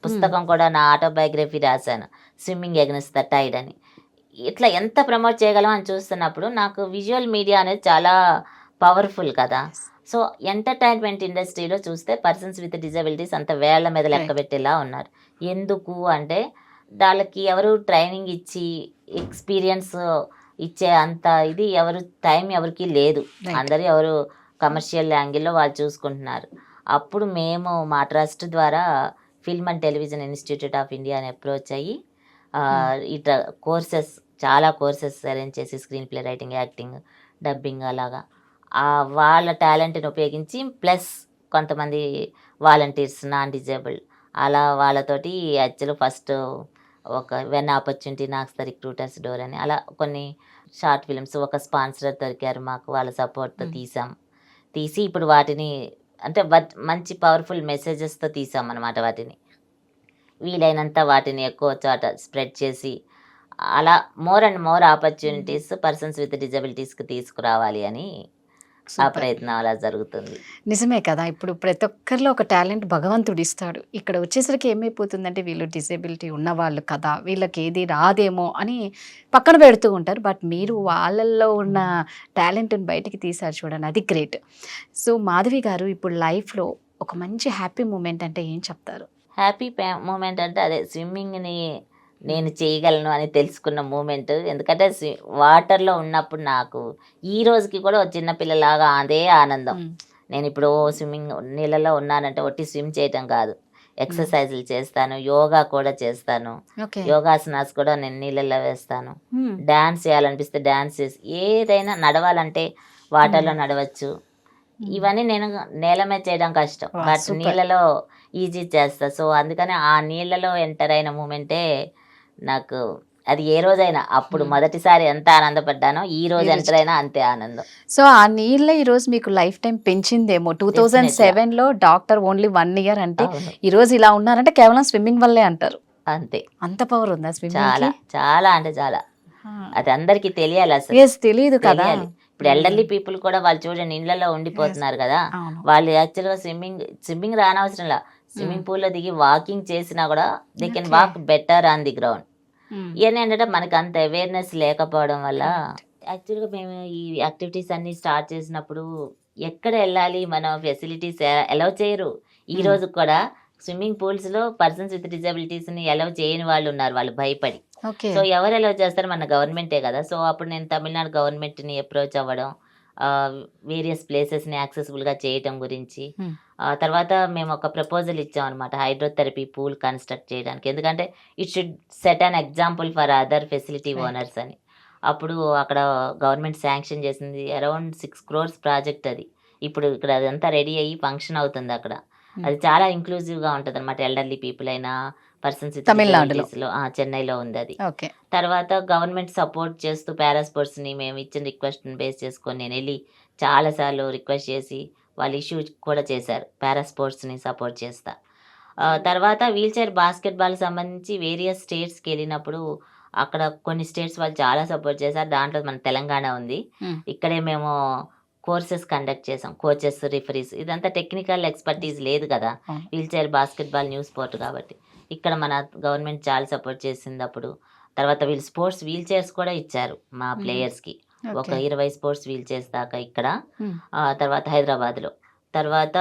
పుస్తకం కూడా నా ఆటోబయోగ్రఫీ రాశాను స్విమ్మింగ్ అగెన్స్ట్ ద టైడ్ అని. ఇట్లా ఎంత ప్రమోట్ చేయగలం అని చూస్తున్నప్పుడు నాకు విజువల్ మీడియా అనేది చాలా పవర్ఫుల్ కదా. సో ఎంటర్టైన్మెంట్ ఇండస్ట్రీలో చూస్తే పర్సన్స్ విత్ డిజబిలిటీస్ అంత వేళ్ల మీద లెక్క పెట్టేలా ఉన్నారు. ఎందుకు అంటే వాళ్ళకి ఎవరు ట్రైనింగ్ ఇచ్చి ఎక్స్పీరియన్స్ ఇచ్చే అంత ఇది టైం ఎవరికి లేదు. అందరూ ఎవరు కమర్షియల్ యాంగిల్లో వాళ్ళు చూసుకుంటున్నారు. అప్పుడు మేము మా ట్రస్ట్ ద్వారా film and television institute of ఇండియాని అప్రోచ్ అయ్యి ఇట్లా చాలా కోర్సెస్ అరేంజ్ చేసి screen play writing, acting, dubbing అలాగా వాళ్ళ టాలెంట్ని ఉపయోగించి ప్లస్ కొంతమంది వాలంటీర్స్ నాన్ డిజేబుల్ అలా వాళ్ళతోటి యాక్చువల్ ఫస్ట్ ఒక when opportunity నాక్స్ the recruiters door అని అలా కొన్ని షార్ట్ ఫిల్మ్స్ ఒక స్పాన్సర్ దొరికారు మాకు, వాళ్ళ సపోర్ట్తో తీసి ఇప్పుడు వాటిని అంటే మంచి పవర్ఫుల్ మెసేజెస్తో తీసాం అన్నమాట. వాటిని వీలైనంత వాటిని ఎక్కువ చోట స్ప్రెడ్ చేసి అలా more and more opportunities persons with డిజబిలిటీస్కి తీసుకురావాలి అని ఆ ప్రయత్నం అలా జరుగుతుంది. నిజమే కదా, ఇప్పుడు ప్రతి ఒక్కరిలో ఒక టాలెంట్ భగవంతుడు ఇస్తాడు. ఇక్కడ వచ్చేసరికి ఏమైపోతుందంటే వీళ్ళు డిసేబిలిటీ ఉన్నవాళ్ళు కదా, వీళ్ళకి ఏది రాదేమో అని పక్కన పెడుతూ ఉంటారు. బట్ మీరు వాళ్ళల్లో ఉన్న టాలెంట్ని బయటికి తీశారు చూడండి, అది గ్రేట్. సో మాధవి గారు, ఇప్పుడు లైఫ్లో ఒక మంచి హ్యాపీ మూమెంట్ అంటే ఏం చెప్తారు? హ్యాపీ మూమెంట్ అంటే అదే స్విమ్మింగ్ని నేను చేయగలను అని తెలుసుకున్న మూమెంట్. ఎందుకంటే వాటర్లో ఉన్నప్పుడు నాకు ఈ రోజుకి కూడా చిన్నపిల్లలాగా అదే ఆనందం. నేను ఇప్పుడు స్విమ్మింగ్ నీళ్ళలో ఉన్నానంటే ఒట్టి స్విమ్ చేయటం కాదు, ఎక్సర్సైజులు చేస్తాను, యోగా కూడా చేస్తాను, యోగాసనాస్ కూడా నేను నీళ్ళల్లో వేస్తాను, డాన్స్ చేయాలనిపిస్తే డాన్స్ చేసి, ఏదైనా నడవాలంటే వాటర్లో నడవచ్చు. ఇవన్నీ నేను నేల మీద చేయడం కష్టం, బట్ నీళ్ళలో ఈజీ చేస్తా. సో అందుకని ఆ నీళ్ళలో ఎంటర్ అయిన మూమెంటే నాకు, అది ఏ రోజైనా అప్పుడు మొదటిసారి ఎంత ఆనందపడ్డానో ఈ రోజు ఎంటర్ అయినా అంతే ఆనందం. సో ఆ నీళ్ళ ఈ రోజు మీకు లైఫ్ టైం పెంచిందేమో. 2007లో డాక్టర్ ఓన్లీ 1 year అంటే ఈ రోజు ఇలా ఉన్నారంటే కేవలం స్విమ్మింగ్ వల్లే అంటారు. అంతే, అంత పవర్ ఉందా స్విమ్మింగ్? చాలా చాలా అంటే చాలా. అది అందరికి తెలియాలి, అసలు తెలియదు కదా. ఇప్పుడు ఎల్డర్లీ పీపుల్ కూడా వాళ్ళు చూడండి ఇళ్లలో ఉండిపోతున్నారు కదా, వాళ్ళు యాక్చువల్గా స్విమ్మింగ్ రానవసరంలా స్విమ్మింగ్ పూల్లో దిగి వాకింగ్ చేసినా కూడా they can walk better on the ground. ఇవన్నీ ఏంటంటే మనకు అంత అవేర్నెస్ లేకపోవడం వల్ల. యాక్చువల్గా మేము ఈ యాక్టివిటీస్ అన్ని స్టార్ట్ చేసినప్పుడు ఎక్కడ వెళ్ళాలి, మన ఫెసిలిటీస్ అలౌ చేయరు. ఈ రోజు కూడా స్విమ్మింగ్ పూల్స్లో పర్సన్స్ విత్ డిజబిలిటీస్ని అలౌ చేయని వాళ్ళు ఉన్నారు, వాళ్ళు భయపడి. సో ఎవరు అలౌ చేస్తారు? మన గవర్నమెంటే కదా. సో అప్పుడు నేను తమిళనాడు గవర్నమెంట్ని అప్రోచ్ అవ్వడం, వేరియస్ ప్లేసెస్ని యాక్సెసిబుల్గా చేయటం గురించి. తర్వాత మేము ఒక ప్రపోజల్ ఇచ్చాం అనమాట, హైడ్రోథెరపీ పూల్ కన్స్ట్రక్ట్ చేయడానికి. ఎందుకంటే it should set an example for other facility owners అని. అప్పుడు అక్కడ గవర్నమెంట్ శాంక్షన్ చేసింది అరౌండ్ 6 crores ప్రాజెక్ట్ అది. ఇప్పుడు ఇక్కడ అదంతా రెడీ అయ్యి ఫంక్షన్ అవుతుంది అక్కడ. అది చాలా ఇంక్లూజివ్గా ఉంటుంది అనమాట, ఎల్డర్లీ పీపుల్ అయినా పర్సన్స్ తమిళనాడులో, చెన్నైలో ఉంది అది. తర్వాత గవర్నమెంట్ సపోర్ట్ చేస్తూ పారాస్పోర్ట్స్ని మేము ఇచ్చిన రిక్వెస్ట్ని బేస్ చేసుకొని నేను వెళ్ళి చాలాసార్లు రిక్వెస్ట్ చేసి వాళ్ళు ఇష్యూ కూడా చేశారు, పారాస్పోర్ట్స్ని సపోర్ట్ చేస్తా. తర్వాత వీల్ చైర్ బాస్కెట్బాల్ సంబంధించి వేరియస్ స్టేట్స్కి వెళ్ళినప్పుడు అక్కడ కొన్ని స్టేట్స్ వాళ్ళు చాలా సపోర్ట్ చేశారు. దాంట్లో మన తెలంగాణ ఉంది. ఇక్కడే మేము కోర్సెస్ కండక్ట్ చేసాం, కోచెస్, రిఫరీస్, ఇదంతా టెక్నికల్ ఎక్స్పర్టీస్ లేదు కదా wheel chair basketball new sport కాబట్టి. ఇక్కడ మన గవర్నమెంట్ చాలా సపోర్ట్ చేసింది అప్పుడు. తర్వాత వీళ్ళు వీల్ చైర్స్ కూడా ఇచ్చారు మా ప్లేయర్స్కి, ఒక 20 స్పోర్ట్స్ వీల్ చైర్స్ దాకా ఇక్కడ. తర్వాత హైదరాబాద్లో. తర్వాత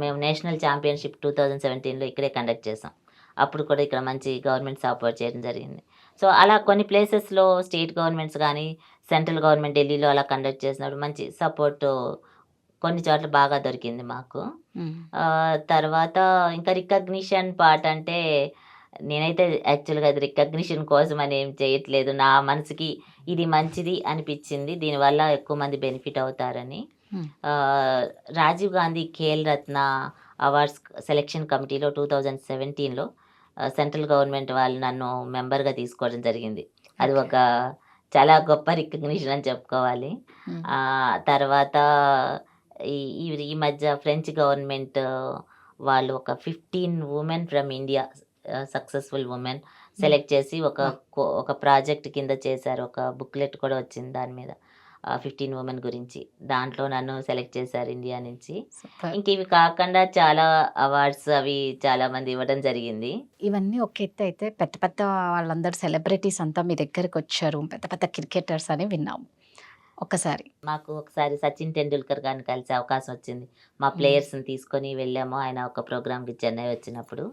మేము నేషనల్ ఛాంపియన్షిప్ 2017లో ఇక్కడే కండక్ట్ చేసాం. అప్పుడు కూడా ఇక్కడ మంచి గవర్నమెంట్ సపోర్ట్ చేయడం జరిగింది. సో అలా కొన్ని ప్లేసెస్లో స్టేట్ గవర్నమెంట్స్ కానీ సెంట్రల్ గవర్నమెంట్ ఢిల్లీలో అలా కండక్ట్ చేసినప్పుడు మంచి సపోర్ట్ కొన్ని చోట్ల బాగా దొరికింది మాకు. తర్వాత ఇంకా రికగ్నిషన్ పార్ట్ అంటే నేనైతే యాక్చువల్గా అది రికగ్నిషన్ కోసం అని ఏం చేయట్లేదు, నా మనసుకి ఇది మంచిది అనిపించింది, దీనివల్ల ఎక్కువ మంది బెనిఫిట్ అవుతారని. రాజీవ్ గాంధీ ఖేల్ రత్న అవార్డ్స్ సెలెక్షన్ కమిటీలో 2017లో సెంట్రల్ గవర్నమెంట్ వాళ్ళు నన్ను మెంబర్గా తీసుకోవడం జరిగింది. అది ఒక చాలా గొప్ప రికగ్నిషన్ అని చెప్పుకోవాలి. తర్వాత ఈ మధ్య ఫ్రెంచ్ గవర్నమెంట్ వాళ్ళు ఒక 15 women from India successful women select చేసి ఒక ప్రాజెక్ట్ కింద చేశారు. ఒక బుక్లెట్ కూడా వచ్చింది దాని మీద 15 women గురించి. దాంట్లో నన్ను సెలెక్ట్ చేశారు ఇండియా నుంచి. ఇంక ఇవి కాకుండా చాలా అవార్డ్స్ అవి చాలా మంది ఇవ్వడం జరిగింది. ఇవన్నీ ఒక ఎత్తు అయితే పెద్ద పెద్ద వాళ్ళందరూ సెలబ్రిటీస్ అంతా మీ దగ్గరకు వచ్చారు, పెద్ద పెద్ద క్రికెటర్స్ అని విన్నాము. మాకు ఒకసారి సచిన్ టెండూల్కర్ గారిని కలిసే అవకాశం వచ్చింది. మా ప్లేయర్స్ని తీసుకొని వెళ్ళాము. ఆయన ఒక ప్రోగ్రామ్కి చెన్నై వచ్చినప్పుడు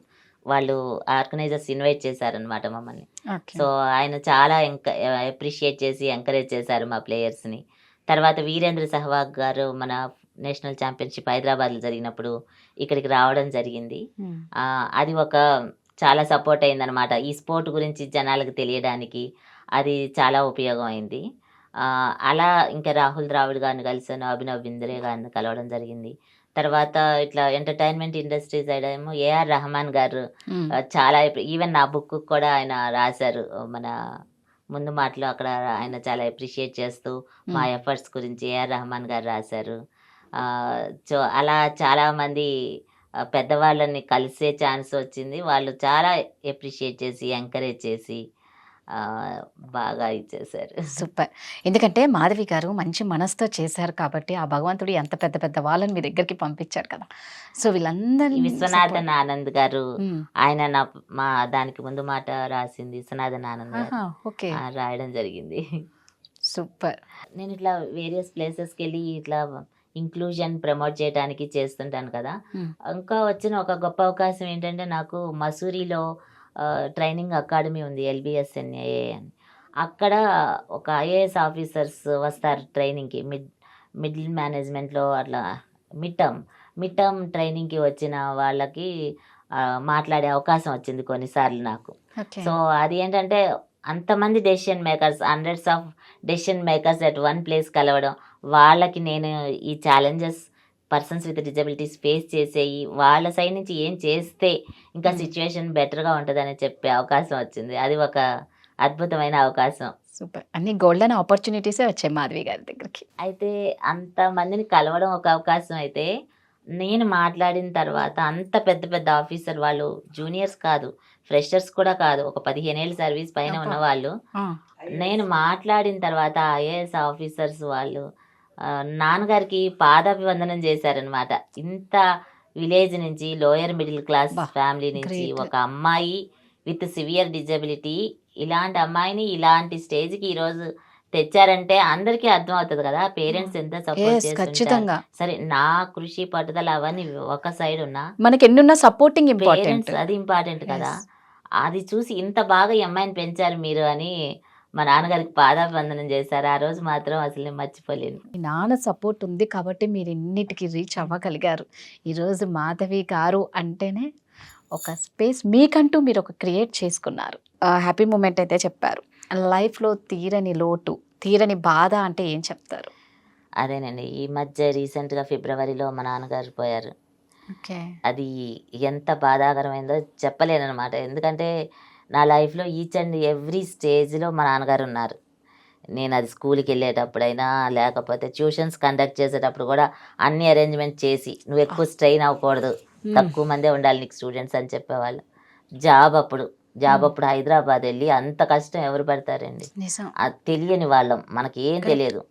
వాళ్ళు ఆర్గనైజర్స్ ఇన్వైట్ చేశారనమాట మమ్మల్ని. ఓకే. సో ఆయన చాలా అప్రిషియేట్ చేసి ఎంకరేజ్ చేశారు మా ప్లేయర్స్ని. తర్వాత వీరేంద్ర సెహ్వాగ్ గారు మన నేషనల్ ఛాంపియన్షిప్ హైదరాబాద్లో జరిగినప్పుడు ఇక్కడికి రావడం జరిగింది. అది ఒక చాలా సపోర్ట్ అయిందనమాట. ఈ స్పోర్ట్ గురించి జనాలకు తెలియడానికి అది చాలా ఉపయోగం అయింది. అలా ఇంకా రాహుల్ ద్రావిడ్ గారిని కలిసాను, అభినవ్ బింద్రే గారిని కలవడం జరిగింది. తర్వాత ఇట్లా ఎంటర్టైన్మెంట్ ఇండస్ట్రీ సైడ్ ఏమో ఏఆర్ రెహమాన్ గారు చాలా ఈవెన్ నా బుక్ కూడా ఆయన రాశారు. మన ముందు మాటలో అక్కడ ఆయన చాలా అప్రిషియేట్ చేస్తూ మా ఎఫర్ట్స్ గురించి ఏఆర్ రెహమాన్ గారు రాశారు. సో అలా చాలామంది పెద్దవాళ్ళని కలిసే ఛాన్స్ వచ్చింది. వాళ్ళు చాలా అప్రిషియేట్ చేసి ఎంకరేజ్ చేసి బాగా ఇచ్చేశారు. సూపర్. ఎందుకంటే మాధవి గారు మంచి మనసుతో చేశారు కాబట్టి ఆ భగవంతుడు ఎంత పెద్ద పెద్ద వాళ్ళని మీ దగ్గరికి పంపించారు కదా. సో వీళ్ళందరినీ విశ్వనాథన్ ఆనంద్ గారు ఆయన మా దానికి ముందు మాట రాసింది విశ్వనాథన్ ఆనంద్ గారు. ఓకే. రాయడం జరిగింది. సూపర్. నేను ఇట్లా వేరియస్ ప్లేసెస్కి వెళ్ళి ఇట్లా ఇంక్లూజన్ ప్రమోట్ చేయడానికి చేస్తుంటాను కదా. ఇంకా వచ్చిన ఒక గొప్ప అవకాశం ఏంటంటే నాకు మసూరిలో ట్రైనింగ్ అకాడమీ ఉంది, LBSNAA అని. అక్కడ ఒక IAS ఆఫీసర్స్ వస్తారు ట్రైనింగ్కి, మిడిల్ మేనేజ్మెంట్లో అట్లా మిడ్ టర్మ్ ట్రైనింగ్కి వచ్చిన వాళ్ళకి మాట్లాడే అవకాశం వచ్చింది కొన్నిసార్లు నాకు. సో అది ఏంటంటే అంతమంది decision makers, hundreds of decision makers at one place కలవడం, వాళ్ళకి నేను ఈ challenges persons with disabilities face చేసేయి, వాళ్ళ సైడ్ నుంచి ఏం చేస్తే ఇంకా సిచ్యువేషన్ బెటర్గా ఉంటుందని చెప్పే అవకాశం వచ్చింది. అది ఒక అద్భుతమైన అవకాశం. సూపర్. అన్ని గోల్డెన్ ఆపర్చునిటీసే వచ్చాయి మాధవి గారి దగ్గరికి. అయితే అంతమందిని కలవడం ఒక అవకాశం అయితే, నేను మాట్లాడిన తర్వాత అంత పెద్ద పెద్ద ఆఫీసర్ వాళ్ళు జూనియర్స్ కాదు, ఫ్రెషర్స్ కూడా కాదు, ఒక 15 ఏళ్ళ సర్వీస్ పైన ఉన్న వాళ్ళు, నేను మాట్లాడిన తర్వాత IAS ఆఫీసర్స్ వాళ్ళు నాన్నగారికి పాదాభివందనం చేశారనమాట. ఇంత విలేజ్ నుంచి, లోయర్ మిడిల్ క్లాస్ ఫ్యామిలీ నుంచి ఒక అమ్మాయి విత్ సివియర్ డిజబిలిటీ, ఇలాంటి అమ్మాయిని ఇలాంటి స్టేజ్కి ఈరోజు తెచ్చారంటే అందరికీ అర్థం అవుతుంది కదా పేరెంట్స్ ఎంత సపోర్ట్ చేస్తుంటారు. సరే నా కృషి పట్టుదల అవన్నీ ఒక సైడ్ ఉన్నా మనకి ఎన్నున్న సపోర్టింగ్ పేరెంట్స్ అది ఇంపార్టెంట్ కదా. అది చూసి ఇంత బాగా ఈ అమ్మాయిని పెంచారు మీరు అని మా నాన్నగారికి పాదాభివందనం చేశారు. ఆ రోజు మాత్రం అసలు నేను మర్చిపోలేను. మీ నాన్న సపోర్ట్ ఉంది కాబట్టి మీరు ఇన్నిటికి రీచ్ అవ్వగలిగారు. ఈరోజు మాధవి గారు అంటేనే ఒక స్పేస్ మీకంటూ మీరు ఒక క్రియేట్ చేసుకున్నారు. హ్యాపీ మూమెంట్ అయితే చెప్పారు. లైఫ్లో తీరని లోటు, తీరని బాధ అంటే ఏం చెప్తారు? అదేనండి, ఈ మధ్య రీసెంట్గా ఫిబ్రవరిలో మా నాన్నగారు పోయారు. అది ఎంత బాధాకరమైందో చెప్పలేనమాట. ఎందుకంటే నా లైఫ్లో ఈచ్ అండ్ ఎవ్రీ స్టేజ్లో మా నాన్నగారు ఉన్నారు. నేను అది స్కూల్కి వెళ్ళేటప్పుడైనా లేకపోతే ట్యూషన్స్ కండక్ట్ చేసేటప్పుడు కూడా అన్ని అరేంజ్మెంట్ చేసి, నువ్వు ఎక్కువ స్ట్రెయిన్ అవ్వకూడదు, తక్కువ మందే ఉండాలి నీకు స్టూడెంట్స్ అని చెప్పేవాళ్ళు. జాబ్ అప్పుడు హైదరాబాద్ వెళ్ళి అంత కష్టం ఎవరు పడతారండి, అది తెలియని వాళ్ళం, మనకి ఏం తెలియదు,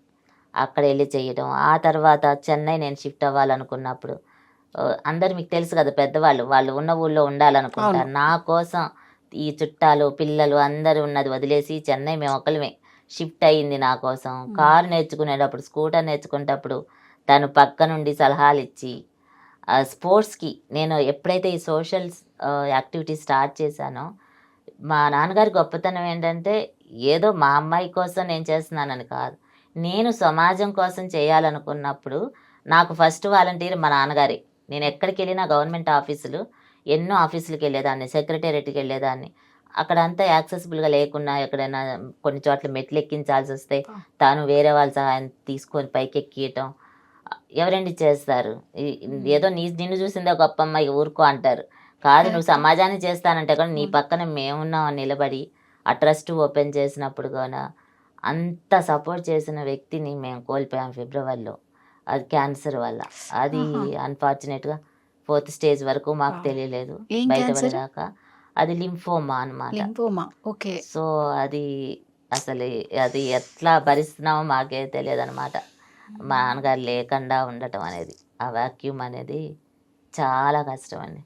అక్కడ వెళ్ళి చేయడం. ఆ తర్వాత చెన్నై నేను షిఫ్ట్ అవ్వాలనుకున్నప్పుడు అందరు మీకు తెలుసు కదా పెద్దవాళ్ళు, వాళ్ళు ఉన్న ఊళ్ళో ఉండాలనుకుంటారు. నా కోసం ఈ చుట్టాలు పిల్లలు అందరూ ఉన్నది వదిలేసి చెన్నై మేము ఒకళ్ళమే షిఫ్ట్ అయ్యింది నా కోసం. కారు నేర్చుకునేటప్పుడు, స్కూటర్ నేర్చుకునేటప్పుడు తను పక్క నుండి సలహాలు ఇచ్చి, స్పోర్ట్స్కి నేను ఎప్పుడైతే ఈ సోషల్ యాక్టివిటీ స్టార్ట్ చేశానో, మా నాన్నగారి గొప్పతనం ఏంటంటే ఏదో మా అమ్మాయి కోసం నేను చేస్తున్నానని కాదు, నేను సమాజం కోసం చేయాలనుకున్నప్పుడు నాకు ఫస్ట్ వాలంటీర్ మా నాన్నగారి. నేను ఎక్కడికి వెళ్ళినా గవర్నమెంట్ ఆఫీసులు, ఎన్నో ఆఫీసులకు వెళ్ళేదాన్ని, సెక్రటేరియట్కి వెళ్ళేదాన్ని. అక్కడ అంతా యాక్సెసిబుల్గా లేకున్నా ఎక్కడైనా కొన్ని చోట్ల మెట్లు ఎక్కించాల్సి వస్తే తాను వేరే వాళ్ళ సహాయం తీసుకొని పైకి ఎక్కియటం. ఎవరండి చేస్తారు? ఏదో నిన్ను చూసిందే గొప్ప అమ్మాయి ఊరుకో అంటారు. కాదు, నువ్వు సమాజాన్ని చేస్తానంటే కూడా నీ పక్కన మేమున్నాం నిలబడి ఆ ట్రస్ట్ ఓపెన్ చేసినప్పుడు కూడా అంత సపోర్ట్ చేసిన వ్యక్తిని మేము కోల్పోయాం ఫిబ్రవరిలో. అది క్యాన్సర్ వల్ల. అది అన్ఫార్చునేట్గా 4th స్టేజ్ వరకు మాకు తెలియలేదు బయటపడేదాకా. అది లింఫోమా అన్నమాట. సో అది అసలు అది ఎట్లా భరిస్తున్నామో మాకే తెలియదు అనమాట. మా నాన్నగారు లేకుండా ఉండటం అనేది, ఆ వాక్యూమ్ అనేది చాలా కష్టం అండి.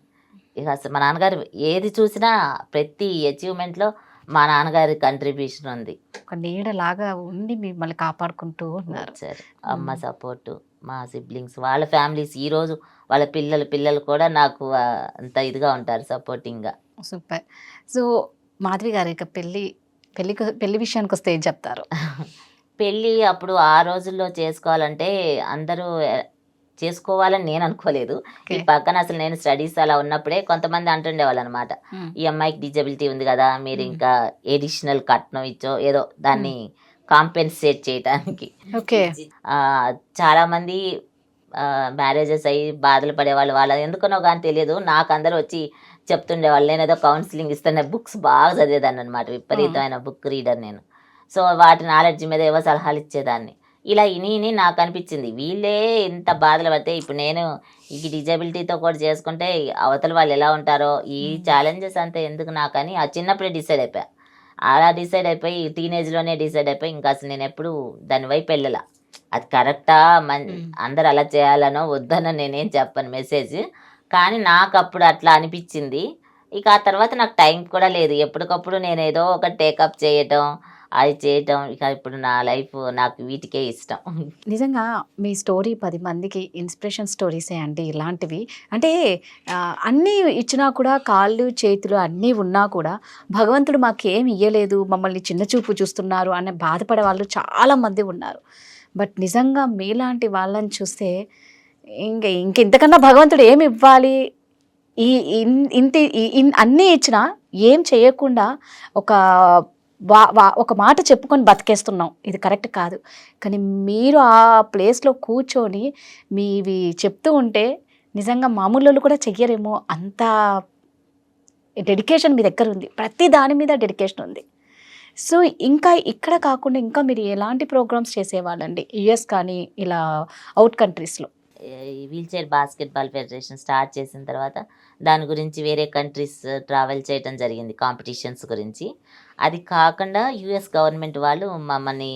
ఇక అసలు మా నాన్నగారు ఏది చూసినా ప్రతి అచీవ్మెంట్లో మా నాన్నగారి కంట్రిబ్యూషన్ ఉంది. ఒక నీడలాగా ఉండి మిమ్మల్ని కాపాడుకుంటూ ఉన్నారు. అమ్మ సపోర్టు, మా సిబ్లింగ్స్ వాళ్ళ ఫ్యామిలీస్ ఈరోజు వాళ్ళ పిల్లలు కూడా నాకు అంత ఇదిగా ఉంటారు, సపోర్టింగ్గా. సూపర్. సో మాధవి గారు, ఇక పెళ్లి విషయానికి వస్తే ఏం చెప్తారు? పెళ్ళి అప్పుడు ఆ రోజుల్లో చేసుకోవాలంటే అందరూ చేసుకోవాలని నేను అనుకోలేదు. ఈ పక్కన అసలు నేను స్టడీస్ అలా ఉన్నప్పుడే కొంతమంది అంటుండేవాళ్ళు అనమాట, ఈ అమ్మాయికి డిజబిలిటీ ఉంది కదా, మీరు ఇంకా ఎడిషనల్ కట్నం ఇచ్చో ఏదో దాన్ని కాంపెన్సేట్ చేయడానికి. ఓకే. చాలా మంది మ్యారేజెస్ అయ్యి బాధలు పడేవాళ్ళు, వాళ్ళ ఎందుకనో కానీ తెలియదు, నాకు అందరూ వచ్చి చెప్తుండేవాళ్ళు. నేను ఏదో కౌన్సిలింగ్ ఇస్తున్న బుక్స్ బాగా చదివేదాన్ని అనమాట, విపరీతమైన బుక్ రీడర్ నేను. సో వాటి నాలెడ్జ్ మీద ఏవో సలహాలు ఇచ్చేదాన్ని. ఇలా ఇని నాకు అనిపించింది, వీళ్ళే ఇంత బాధలు పడితే ఇప్పుడు నేను ఈ డిజబిలిటీతో కూడా చేసుకుంటే అవతల వాళ్ళు ఎలా ఉంటారో, ఈ ఛాలెంజెస్ అంతా ఎందుకు నాకని ఆ చిన్నప్పుడే డిసైడ్ అయిపోయా. అలా డిసైడ్ అయిపోయి టీనేజ్లోనే డిసైడ్ అయిపోయి ఇంకా అసలు నేను ఎప్పుడు దాని వైపు వెళ్ళాల. అది కరెక్టా అందరు అలా చేయాలనో వద్దనో నేనేం చెప్పను మెసేజ్, కానీ నాకు అప్పుడు అట్లా అనిపించింది. ఇక ఆ తర్వాత నాకు టైం కూడా లేదు, ఎప్పటికప్పుడు నేను ఏదో ఒక టేకప్ చేయటం అది చేయటం. ఇక ఇప్పుడు నా లైఫ్ నాకు వీటికే ఇష్టం. నిజంగా మీ స్టోరీ 10 మందికి ఇన్స్పిరేషన్ స్టోరీసే అండి ఇలాంటివి. అంటే అన్నీ ఇచ్చినా కూడా, కాళ్ళు చేతులు అన్నీ ఉన్నా కూడా భగవంతుడు మాకేం ఇయ్యలేదు, మమ్మల్ని చిన్న చూపు చూస్తున్నారు అనే బాధపడే వాళ్ళు చాలామంది ఉన్నారు. బట్ నిజంగా మీలాంటి వాళ్ళని చూస్తే ఇంకెంతకన్నా భగవంతుడు ఏమి ఇవ్వాలి? అన్నీ ఇచ్చినా ఏం చేయకుండా ఒక మాట చెప్పుకొని బతికేస్తున్నాం, ఇది కరెక్ట్ కాదు. కానీ మీరు ఆ ప్లేస్లో కూర్చొని మీవి చెప్తూ ఉంటే నిజంగా మామూలు కూడా చెయ్యరేమో, అంత డెడికేషన్ మీ దగ్గర ఉంది, ప్రతి దాని మీద డెడికేషన్ ఉంది. సో ఇంకా ఇక్కడ కాకుండా ఇంకా మీరు ఎలాంటి ప్రోగ్రామ్స్ చేసేవాళ్ళండి యుఎస్ కానీ ఇలా అవుట్ కంట్రీస్లో? Wheel chair basketball federation start చేసిన తర్వాత దాని గురించి వేరే కంట్రీస్ ట్రావెల్ చేయడం జరిగింది, కాంపిటీషన్స్ గురించి. అది కాకుండా యుఎస్ గవర్నమెంట్ వాళ్ళు మమ్మల్ని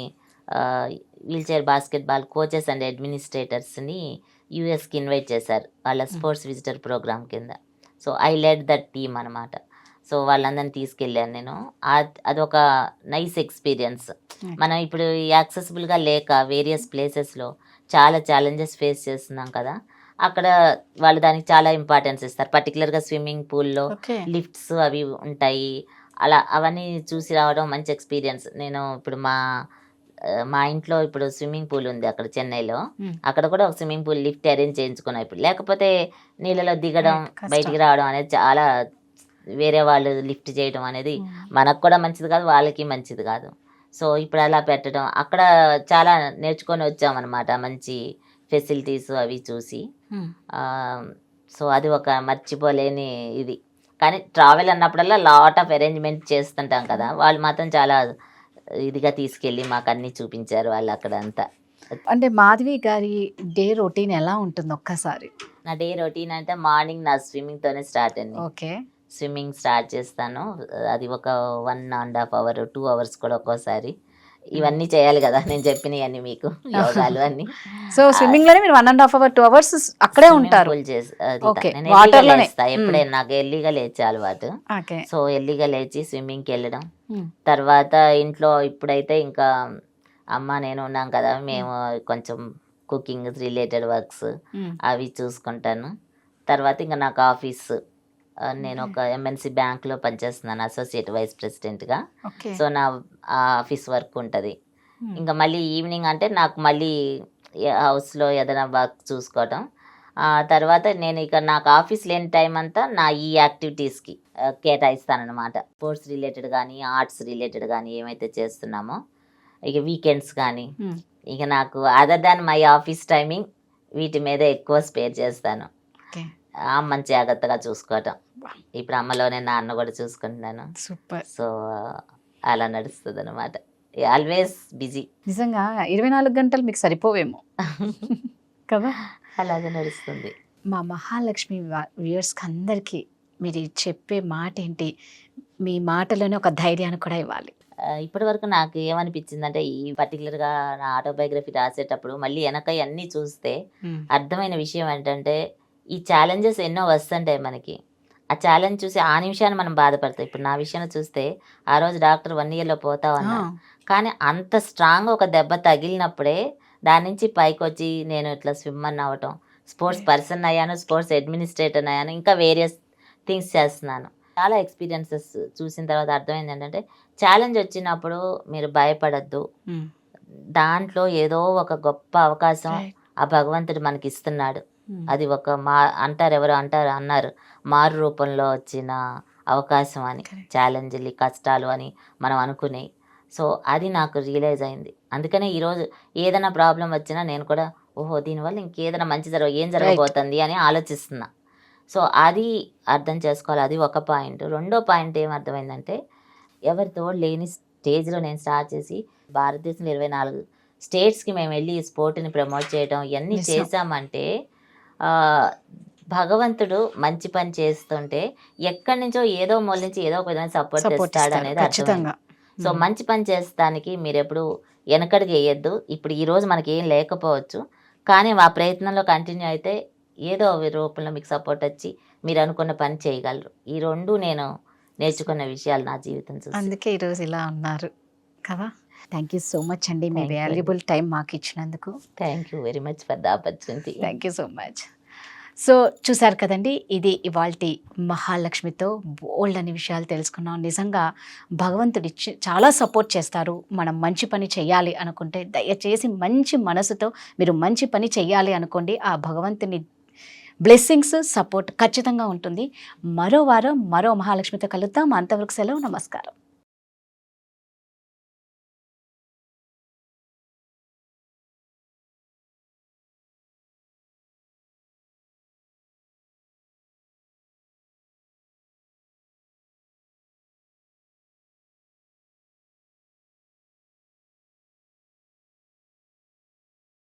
wheel chair basketball coaches and అడ్మినిస్ట్రేటర్స్ని యుఎస్కి ఇన్వైట్ చేశారు వాళ్ళ స్పోర్ట్స్ విజిటర్ ప్రోగ్రామ్ కింద. So I led that team అనమాట. సో వాళ్ళందరినీ తీసుకెళ్ళాను నేను. అదొక నైస్ ఎక్స్పీరియన్స్. మనం ఇప్పుడు యాక్సెసిబుల్గా లేక వేరియస్ ప్లేసెస్లో చాలా ఛాలెంజెస్ ఫేస్ చేస్తున్నాం కదా, అక్కడ వాళ్ళు దానికి చాలా ఇంపార్టెన్స్ ఇస్తారు. పర్టికులర్గా స్విమ్మింగ్ పూల్లో లిఫ్ట్స్ అవి ఉంటాయి, అలా అవన్నీ చూసి రావడం మంచి ఎక్స్పీరియన్స్. నేను ఇప్పుడు మా ఇంట్లో ఇప్పుడు స్విమ్మింగ్ పూల్ ఉంది అక్కడ చెన్నైలో, అక్కడ కూడా ఒక స్విమ్మింగ్ పూల్ లిఫ్ట్ అరేంజ్ చేయించుకున్నాం. ఇప్పుడు లేకపోతే నీళ్ళలో దిగడం బయటికి రావడం అనేది చాలా, వేరే వాళ్ళు లిఫ్ట్ చేయడం అనేది మనకు కూడా మంచిది కాదు, వాళ్ళకి మంచిది కాదు. సో ఇప్పుడు అలా పెట్టడం, అక్కడ చాలా నేర్చుకొని వచ్చామన్నమాట, మంచి ఫెసిలిటీస్ అవి చూసి. సో అది ఒక మర్చిపోలేని ఇది. కానీ ట్రావెల్ అన్నప్పుడల్లా లాట్ ఆఫ్ అరేంజ్మెంట్ చేస్తుంటాం కదా, వాళ్ళు మాత్రం చాలా ఇదిగా తీసుకెళ్ళి మాకు అన్నీ చూపించారు వాళ్ళు అక్కడ అంతా. అంటే మాధవి గారి డే రొటీన్ ఎలా ఉంటుంది ఒక్కసారి? నా డే రొటీన్ అంటే మార్నింగ్ నా స్విమ్మింగ్తోనే స్టార్ట్ అండి. ఓకే. స్విమ్మింగ్ స్టార్ట్ చేస్తాను, అది ఒక 1.5 hours 2 hours కూడా ఒక్కోసారి. ఇవన్నీ చేయాలి కదా నేను చెప్పినవన్నీ మీకు, యోగాలు అన్నీ. సో స్విమ్మింగ్ లోనే మీరు 1.5 hours 2 hours అక్కడే ఉంటారు? ఎప్పుడైనా నాకు ఎర్లీగా లేచే అలవాటు. సో ఎర్లీగా లేచి స్విమ్మింగ్కి వెళ్ళడం. తర్వాత ఇంట్లో ఇప్పుడైతే ఇంకా అమ్మ నేను ఉన్నాం కదా, మేము కొంచెం కుకింగ్ రిలేటెడ్ వర్క్స్ అవి చూసుకుంటాను. తర్వాత ఇంకా నాకు ఆఫీస్, నేను ఒక ఎంఎన్సి బ్యాంక్లో పనిచేస్తున్నాను అసోసియేట్ వైస్ ప్రెసిడెంట్గా. సో నా ఆఫీస్ వర్క్ ఉంటుంది. ఇంకా మళ్ళీ ఈవినింగ్ అంటే నాకు మళ్ళీ హౌస్లో ఏదైనా వర్క్ చూసుకోవటం. తర్వాత నేను ఇక నాకు ఆఫీస్ లేని టైం అంతా నా ఈ యాక్టివిటీస్కి కేటాయిస్తానమాట. స్పోర్ట్స్ రిలేటెడ్ కానీ ఆర్ట్స్ రిలేటెడ్ కానీ ఏమైతే చేస్తున్నామో, ఇక వీకెండ్స్ కానీ, ఇక నాకు other than my office timing వీటి మీద ఎక్కువ స్పేర్ చేస్తాను. అమ్మని జాగ్రత్తగా చూసుకోవటం, ఇప్పుడు అమ్మలోనే నాన్న కూడా చూసుకుంటున్నాను. సూపర్. సో అలా నడుస్తుంది అనమాట, ఆల్వేస్ బిజీ. నిజంగా 24 గంటలు మీకు సరిపోవేమో కదా, అలాగే నడుస్తుంది. మా మహాలక్ష్మి వ్యూయర్స్కి అందరికీ మీరు చెప్పే మాట ఏంటి? మీ మాటలోనే ఒక ధైర్యాన్ని కూడా ఇవ్వాలి. ఇప్పటి వరకు నాకు ఏమనిపించిందంటే, ఈ పర్టికులర్గా నా ఆటోబయోగ్రఫీ రాసేటప్పుడు మళ్ళీ వెనక అన్నీ చూస్తే అర్థమైన విషయం ఏంటంటే, ఈ ఛాలెంజెస్ ఎన్నో వస్తుంటాయి మనకి. ఆ ఛాలెంజ్ చూసి ఆ నిమిషాన్ని మనం బాధపడతాం. ఇప్పుడు నా విషయాన్ని చూస్తే ఆ రోజు డాక్టర్ 1 yearలో పోతావు అన్నా, కానీ అంత స్ట్రాంగ్ ఒక దెబ్బ తగిలినప్పుడే దాని నుంచి పైకి వచ్చి నేను ఇట్లా స్విమ్మర్ అవ్వటం, స్పోర్ట్స్ పర్సన్ అయ్యాను, స్పోర్ట్స్ అడ్మినిస్ట్రేటర్ అయ్యాను, ఇంకా వేరియస్ థింగ్స్ చేస్తున్నాను. చాలా ఎక్స్పీరియన్సెస్ చూసిన తర్వాత అర్థమైంది ఏంటంటే ఛాలెంజ్ వచ్చినప్పుడు మీరు భయపడద్దు, దాంట్లో ఏదో ఒక గొప్ప అవకాశం ఆ భగవంతుడు మనకి ఇస్తున్నాడు. అది ఒక ఎవరు అన్నారు మారు రూపంలో వచ్చిన అవకాశం అని, ఛాలెంజ్లు కష్టాలు అని మనం అనుకునేవి. సో అది నాకు రియలైజ్ అయింది. అందుకనే ఈరోజు ఏదైనా ప్రాబ్లం వచ్చినా నేను కూడా ఓహో దీనివల్ల ఇంకేదైనా మంచి ఏం జరగబోతుంది అని ఆలోచిస్తున్నా. సో అది అర్థం చేసుకోవాలి. అది ఒక పాయింట్. రెండో పాయింట్ ఏం అర్థమైందంటే ఎవరితో లేని స్టేజ్లో నేను స్టార్ట్ చేసి భారతదేశంలో 24 స్టేట్స్కి మేము వెళ్ళి ఈ స్పోర్ట్ని ప్రమోట్ చేయడం ఇవన్నీ చేసామంటే భగవంతుడు మంచి పని చేస్తుంటే ఎక్కడి నుంచో ఏదో మూల నుంచి ఏదో ఒక విధంగా సపోర్ట్ చేస్తాడు అనేది అర్థమైంది. సో మంచి పని చేస్తానికి మీరు ఎప్పుడు వెనకడికి వేయద్దు. ఇప్పుడు ఈరోజు మనకి ఏం లేకపోవచ్చు, కానీ ఆ ప్రయత్నంలో కంటిన్యూ అయితే ఏదో రూపంలో మీకు సపోర్ట్ వచ్చి మీరు అనుకున్న పని చేయగలరు. ఈ రెండు నేను నేర్చుకున్న విషయాలు నా జీవితం చూసి. అందుకే ఈరోజు ఇలా ఉన్నారు కదా. థ్యాంక్ యూ సో మచ్ అండి, మీ వాల్యుబుల్ టైం మాకు ఇచ్చినందుకు. Thank you very much for the opportunity. Thank you so much. So చూసారు కదండి, ఇది ఇవాల్టి మహాలక్ష్మితో బోల్డ్ అనే విషయాలు తెలుసుకున్నాం. నిజంగా భగవంతుడు చాలా సపోర్ట్ చేస్తారు. మనం మంచి పని చేయాలి అనుకుంటే దయచేసి మంచి మనసుతో మీరు మంచి పని చేయాలి అనుకోండి. ఆ భగవంతుని బ్లెస్సింగ్స్ సపోర్ట్ ఖచ్చితంగా ఉంటుంది. మరో వారం మరో మహాలక్ష్మితో కలుద్దాం. అంతవరకు సెలవు. నమస్కారం.